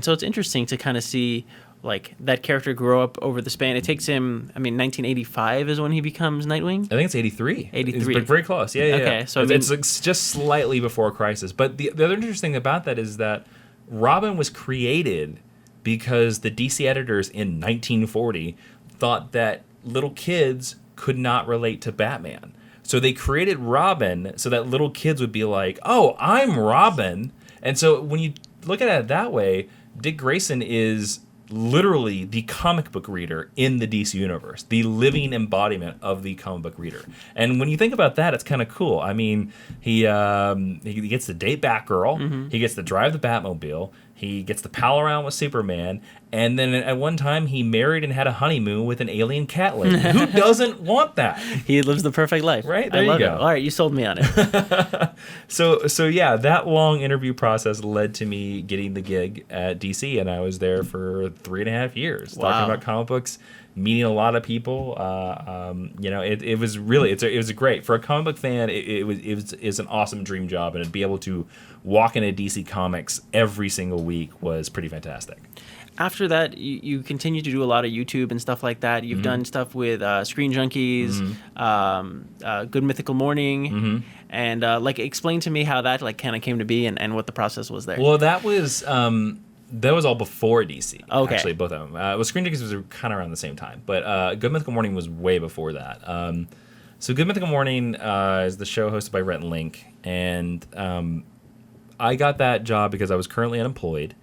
so it's interesting to kind of see like that character grow up over the span. It takes him, 1985 is when he becomes Nightwing. I think it's 83. 83. It's very close. Yeah. Okay, so it's just slightly before Crisis. But the other interesting thing about that is that Robin was created because the DC editors in 1940 thought that little kids could not relate to Batman. So they created Robin so that little kids would be like, oh, I'm Robin. And so when you look at it that way, Dick Grayson is literally the comic book reader in the DC universe, the living embodiment of the comic book reader. And when you think about that, it's kind of cool. I mean, he gets to date Batgirl. He gets to drive the Batmobile. He gets to pal around with Superman. And then at one time, he married and had a honeymoon with an alien cat lady. Who doesn't want that? He lives the perfect life. Right? There I love you go. It. All right, you sold me on it. So yeah, that long interview process led to me getting the gig at DC, and I was there for 3.5 years talking about comic books, meeting a lot of people. It was really it was great for a comic book fan. It was an awesome dream job, and to be able to walk into DC Comics every single week was pretty fantastic. After that, you continue to do a lot of YouTube and stuff like that. You've done stuff with Screen Junkies, Good Mythical Morning, and explain to me how that kind of came to be and what the process was there. Well, that was all before DC. Okay. Actually, both of them. Screen Junkies was kind of around the same time, but Good Mythical Morning was way before that. So Good Mythical Morning is the show hosted by Rhett and Link, and I got that job because I was currently unemployed.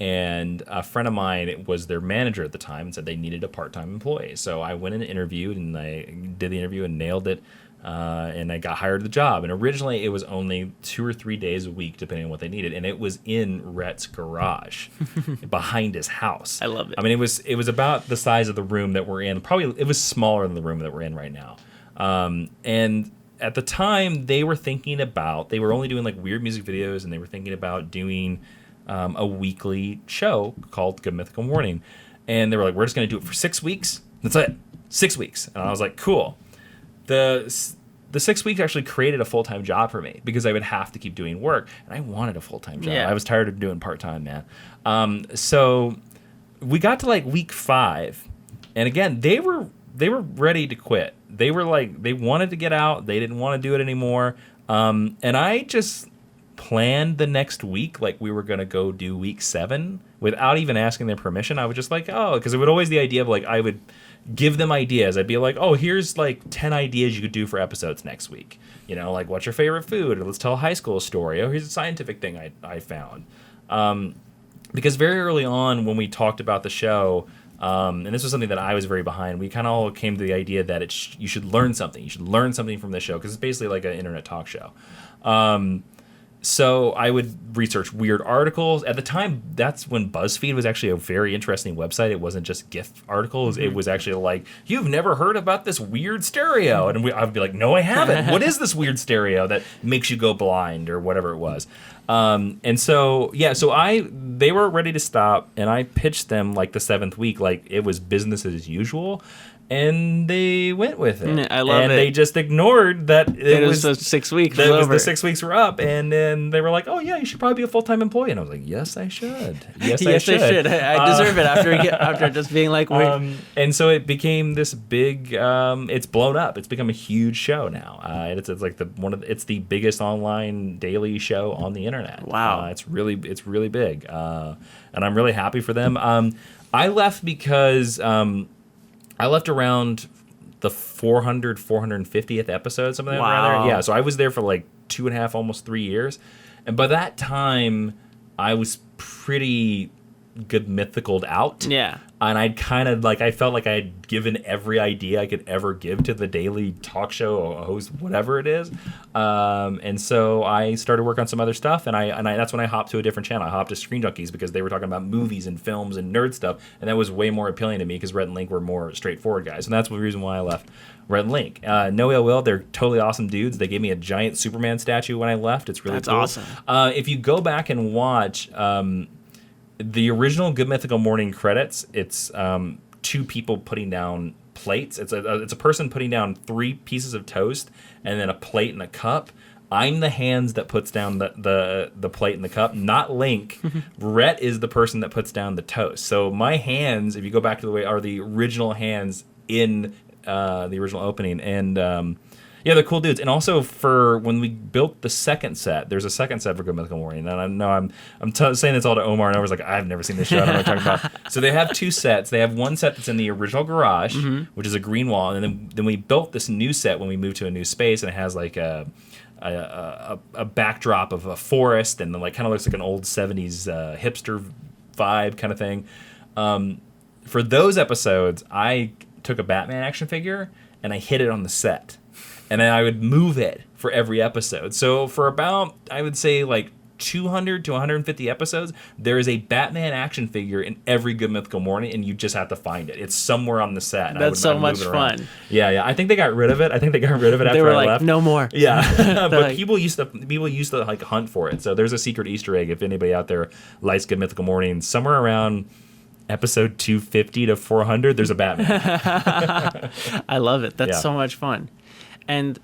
And a friend of mine was their manager at the time and said they needed a part-time employee. So I went and interviewed, and I did the interview and nailed it. and I got hired the job. And originally, it was only 2 or 3 days a week, depending on what they needed. And it was in Rhett's garage, behind his house. I love it. I mean, it was about the size of the room that we're in. Probably it was smaller than the room that we're in right now. And at the time, they were only doing like weird music videos, and they were thinking about doing a weekly show called Good Mythical Morning. And they were like, we're just going to do it for 6 weeks. That's it. 6 weeks. And I was like, cool. The 6 weeks actually created a full-time job for me because I would have to keep doing work. And I wanted a full-time job. Yeah. I was tired of doing part-time, man. So we got to like week 5. And again, they were ready to quit. They were like, they wanted to get out. They didn't want to do it anymore. And I just planned the next week like we were going to go do week 7 without even asking their permission. I was just like, oh, because it would always the idea of like, I would give them ideas. I'd be like, oh, here's like 10 ideas you could do for episodes next week. You know, like what's your favorite food? Or let's tell a high school story. Oh, here's a scientific thing I found. Because very early on when we talked about the show, and this was something that I was very behind, we kind of all came to the idea that you should learn something. You should learn something from the show because it's basically like an internet talk show. So I would research weird articles. At the time, that's when BuzzFeed was actually a very interesting website. It wasn't just GIF articles. Mm-hmm. It was actually like, you've never heard about this weird stereo. And I'd be like, no, I haven't. What is this weird stereo that makes you go blind or whatever it was? And so, yeah, they were ready to stop. And I pitched them like the 7th week, like it was business as usual. And they went with it. I love it. And they just ignored that it was the 6 weeks. The 6 weeks were up, and then they were like, "Oh yeah, you should probably be a full-time employee." And I was like, "Yes, I should. Yes, I should. I deserve it after just being like." And so it became this big. It's blown up. It's become a huge show now. It's like it's the biggest online daily show on the internet. Wow. It's really big, and I'm really happy for them. I left because. I left around the 450th episode, something like that. Wow. Yeah, so I was there for like 2.5, almost 3 years. And by that time, I was pretty good mythicaled out. Yeah. And I'd kind of like, I felt like I had given every idea I could ever give to the daily talk show or host, whatever it is. And so I started working on some other stuff, and I that's when I hopped to a different channel. I hopped to Screen Junkies because they were talking about movies and films and nerd stuff, and that was way more appealing to me because Rhett and Link were more straightforward guys. And that's the reason why I left Rhett and Link. No ill will, they're totally awesome dudes. They gave me a giant Superman statue when I left. It's really cool. That's awesome. If you go back and watch... the original Good Mythical Morning credits, it's 2 people putting down plates. It's a person putting down 3 pieces of toast and then a plate and a cup. I'm the hands that puts down the plate and the cup, not Link. Rhett is the person that puts down the toast. So my hands, if you go back to the way, are the original hands in the original opening. And yeah, they're cool dudes. And also for when we built the second set, there's a second set for Good Mythical Morning. And I know I'm saying this all to Omar, and I was like, I've never seen this show. I don't know what you're talking about. So they have 2 sets. They have one set that's in the original garage, which is a green wall, and then we built this new set when we moved to a new space, and it has like a backdrop of a forest, and then like kind of looks like an old 70s hipster vibe kind of thing. For those episodes, I took a Batman action figure and I hid it on the set. And then I would move it for every episode. So for about, I would say, like 200 to 150 episodes, there is a Batman action figure in every Good Mythical Morning, and you just have to find it. It's somewhere on the set. That's so much fun. Yeah. I think they got rid of it. After I left. No more. Yeah, but people used to like hunt for it. So there's a secret Easter egg if anybody out there likes Good Mythical Morning. Somewhere around episode 250 to 400, there's a Batman. I love it. That's so much fun. And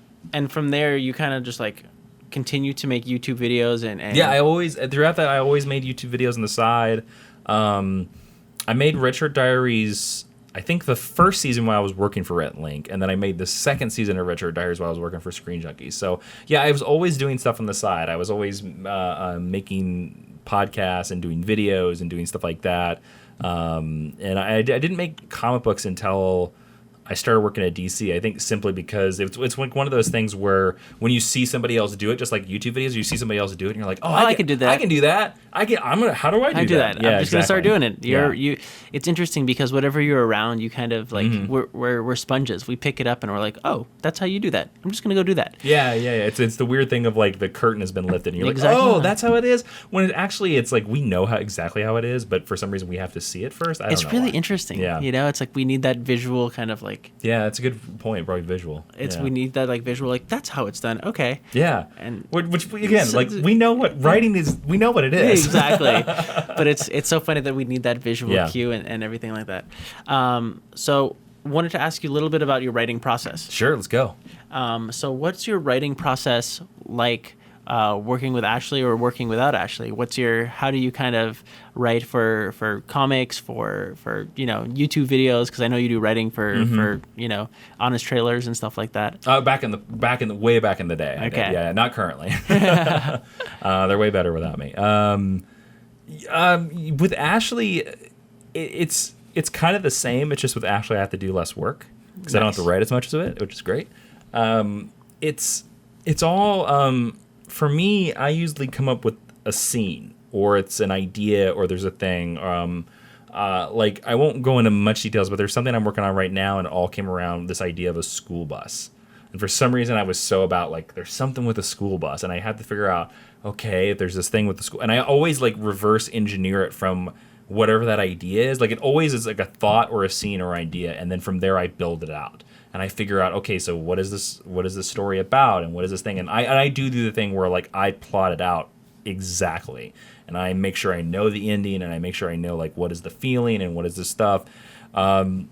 from there, you kind of just like continue to make YouTube videos and yeah, I always made YouTube videos on the side. I made Shirt Diaries, I think the first season while I was working for Rhett and Link, and then I made the second season of Shirt Diaries while I was working for Screen Junkies. So yeah, I was always doing stuff on the side. I was always making podcasts and doing videos and doing stuff like that. And I didn't make comic books until I started working at DC. I think simply because it's like one of those things where when you see somebody else do it, just like YouTube videos, you see somebody else do it, and you're like, I can do that. I can do that. How do I do that? Yeah, I'm just gonna start doing it. It's interesting because whatever you're around, you kind of like we're sponges. We pick it up and we're like, oh, that's how you do that. I'm just gonna go do that. Yeah. It's the weird thing of like the curtain has been lifted, and you're like, oh, that's how it is. When it's like we know exactly how it is, but for some reason we have to see it first. It's really interesting. Yeah, it's like we need that visual kind of like. Yeah, that's a good point. Probably visual. We need that like visual, like that's how it's done. Okay. Yeah. And which again, like we know what writing is. We know what it is. Exactly. But it's so funny that we need that visual cue and everything like that. So wanted to ask you a little bit about your writing process. Sure, let's go. So what's your writing process like? Working with Ashley or working without Ashley? How do you kind of write for comics, for YouTube videos? Because I know you do writing for honest trailers and stuff like that. Back in the way back in the day. Okay. Yeah, not currently. They're way better without me. With Ashley, it's kind of the same. It's just with Ashley I have to do less work because I don't have to write as much of it, which is great. It's all. For me, I usually come up with a scene, or it's an idea, or there's a thing. Like I won't go into much details, but there's something I'm working on right now, and it all came around this idea of a school bus. And for some reason, I was so about like there's something with a school bus, and I had to figure out, okay, there's this thing with the school, and I always like reverse engineer it from whatever that idea is. Like it always is like a thought or a scene or idea, and then from there I build it out. And I figure out, okay, so what is this story about, and what is this thing? And I do the thing where like I plot it out exactly, and I make sure I know the ending, and I make sure I know like what is the feeling and what is this stuff. And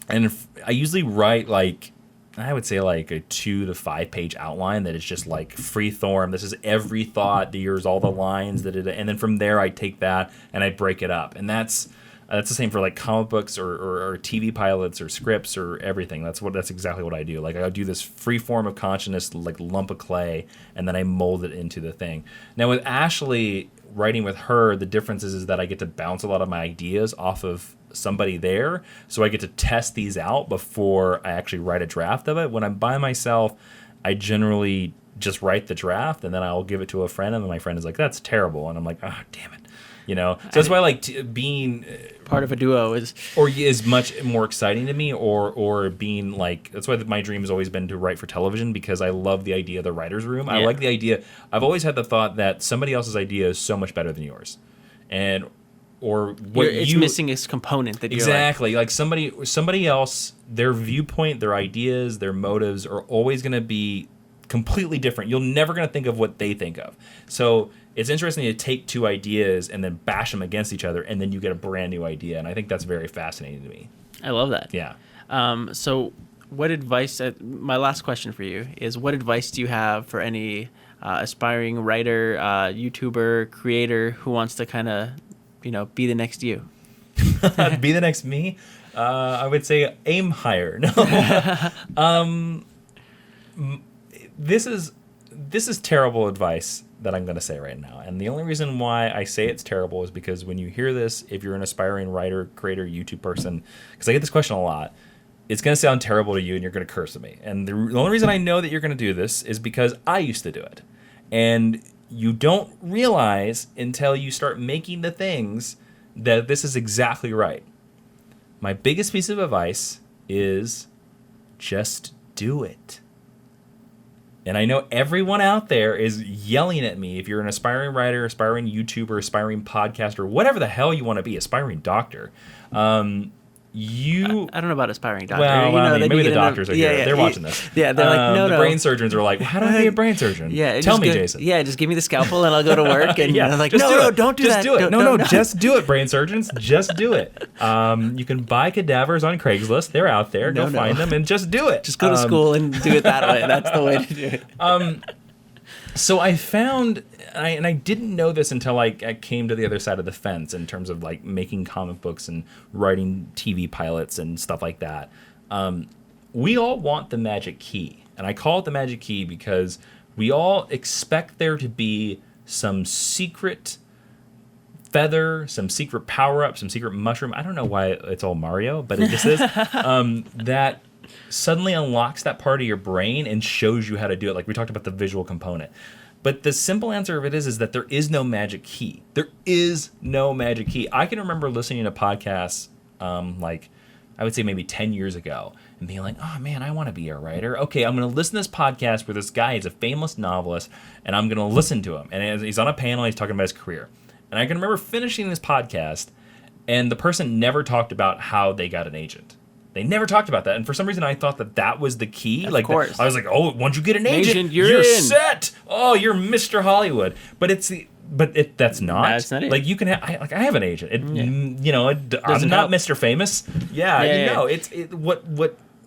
I usually write like I would say like a 2 to 5 page outline that is just like free form. This is every thought. Here's all the lines and then from there I take that and I break it up, and that's the same for like comic books or TV pilots or scripts or everything. That's exactly what I do. Like I do this free form of consciousness, like lump of clay, and then I mold it into the thing. Now with Ashley, writing with her, the difference is that I get to bounce a lot of my ideas off of somebody there, so I get to test these out before I actually write a draft of it. When I'm by myself, I generally just write the draft, and then I'll give it to a friend, and then my friend is like, "That's terrible," and I'm like, "Ah, damn it." So that's why I like being part of a duo is much more exciting to me, or being like, that's why my dream has always been to write for television, because I love the idea of the writer's room. Yeah. I like the idea. I've always had the thought that somebody else's idea is so much better than yours, it's missing its component that exactly like somebody else, their viewpoint, their ideas, their motives are always going to be completely different. You're never going to think of what they think of. So it's interesting to take two ideas and then bash them against each other, and then you get a brand new idea. And I think that's very fascinating to me. I love that. Yeah. So what advice, my last question for you is, what advice do you have for any aspiring writer, YouTuber, creator who wants to kind of, be the next you? Be the next me? I would say aim higher. No. This is terrible advice that I'm going to say right now. And the only reason why I say it's terrible is because when you hear this, if you're an aspiring writer, creator, YouTube person, because I get this question a lot, it's going to sound terrible to you and you're going to curse at me. And the only reason I know that you're going to do this is because I used to do it. And you don't realize until you start making the things that this is exactly right. My biggest piece of advice is just do it. And I know everyone out there is yelling at me. If you're an aspiring writer, aspiring YouTuber, aspiring podcaster, whatever the hell you want to be, aspiring doctor, I don't know about aspiring doctor. Well, maybe the doctors are here. They're watching this. Yeah, they're like, no. The brain surgeons are like, how do I be a brain surgeon? Yeah, tell me, Jason. Yeah, just give me the scalpel and I'll go to work. And I'm like, don't do that. Just do it. No, just do it, brain surgeons. Just do it. You can buy cadavers on Craigslist. They're out there. Go find them and just do it. Just go to school and do it that way. That's the way to do it. So I found, and I didn't know this until I came to the other side of the fence in terms of like making comic books and writing TV pilots and stuff like that. We all want the magic key. And I call it the magic key because we all expect there to be some secret feather, some secret power-up, some secret mushroom. I don't know why it's all Mario, but it just is. That suddenly unlocks that part of your brain and shows you how to do it. Like we talked about the visual component. But the simple answer of it is that there is no magic key. There is no magic key. I can remember listening to podcasts like I would say maybe 10 years ago and being like, oh man, I want to be a writer. Okay, I'm going to listen to this podcast where this guy is a famous novelist and I'm going to listen to him. And he's on a panel, he's talking about his career. And I can remember finishing this podcast and the person never talked about how they got an agent. They never talked about that. And for some reason, I thought that was the key. Of course. I was like, oh, once you get an agent, you're in. set. Oh, you're Mr. Hollywood. But that's not. That's not it. Like you can have, I have an agent. I'm Doesn't not help. Mr. Famous. Yeah.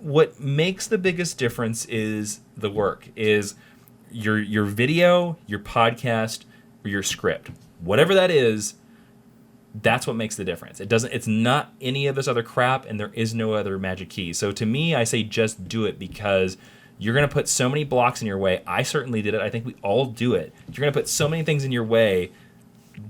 What makes the biggest difference is the work, is your video, your podcast, or your script. Whatever that is, that's what makes the difference. It's not any of this other crap, and there is no other magic key. So to me, I say just do it, because you're going to put so many blocks in your way. I certainly did it. I think we all do it. You're going to put so many things in your way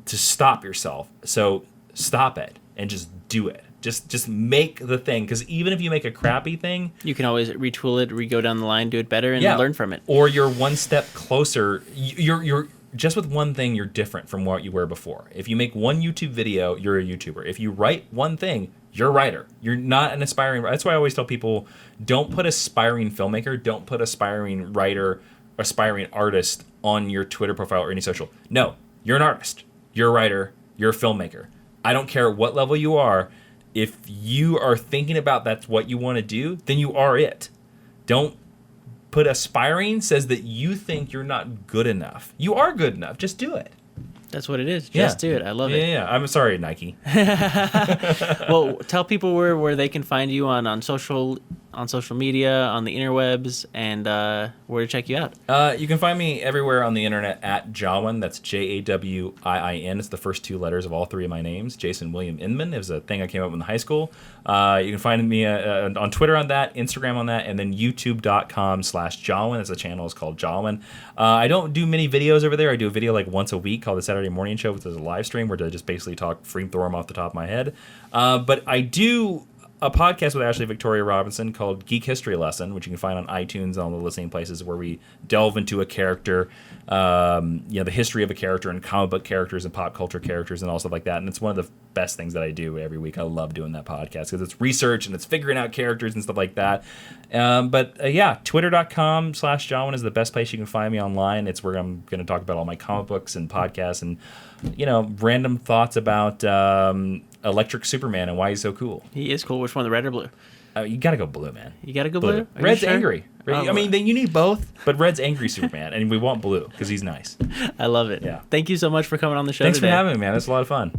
to stop yourself. So stop it and just do it. Just make the thing, because even if you make a crappy thing, you can always retool it, go down the line, do it better, and learn from it. Or you're one step closer. You're just with one thing, you're different from what you were before. If you make one YouTube video, you're a YouTuber. If you write one thing, you're a writer. You're not an aspiring writer. That's why I always tell people, don't put aspiring filmmaker, don't put aspiring writer, aspiring artist on your Twitter profile or any social. No, you're an artist. You're a writer. You're a filmmaker. I don't care what level you are. If you are thinking about that's what you want to do, then you are it. Don't put aspiring says that you think you're not good enough. You are good enough. Just do it. That's what it is. Just do it. I love it. Yeah. I'm sorry, Nike. Well, tell people where they can find you on social media, on the interwebs, and where to check you out. You can find me everywhere on the internet at Jawin. That's Jawiin. It's the first two letters of all three of my names. Jason William Inman. It was a thing I came up with in high school. You can find me on Twitter on that, Instagram on that, and then youtube.com/Jawin. As the channel is called Jawin. I don't do many videos over there. I do a video like once a week called the Saturday Morning Show, which is a live stream where I just basically talk freeform off the top of my head. But I do a podcast with Ashley Victoria Robinson called Geek History Lesson, which you can find on iTunes and all the listening places, where we delve into a character, the history of a character and comic book characters and pop culture characters and all stuff like that. And it's one of the best things that I do every week. I love doing that podcast because it's research and it's figuring out characters and stuff like that. Twitter.com/Jawin is the best place you can find me online. It's where I'm going to talk about all my comic books and podcasts and, random thoughts about Electric Superman and why he's so cool. He is cool. Which one, the red or blue? You gotta go blue, man. You gotta go blue? Red's angry. I mean, you need both, but Red's angry Superman, and we want blue because he's nice. I love it. Yeah. Thanks so much for coming on the show Thanks today. for having me, man. It's a lot of fun.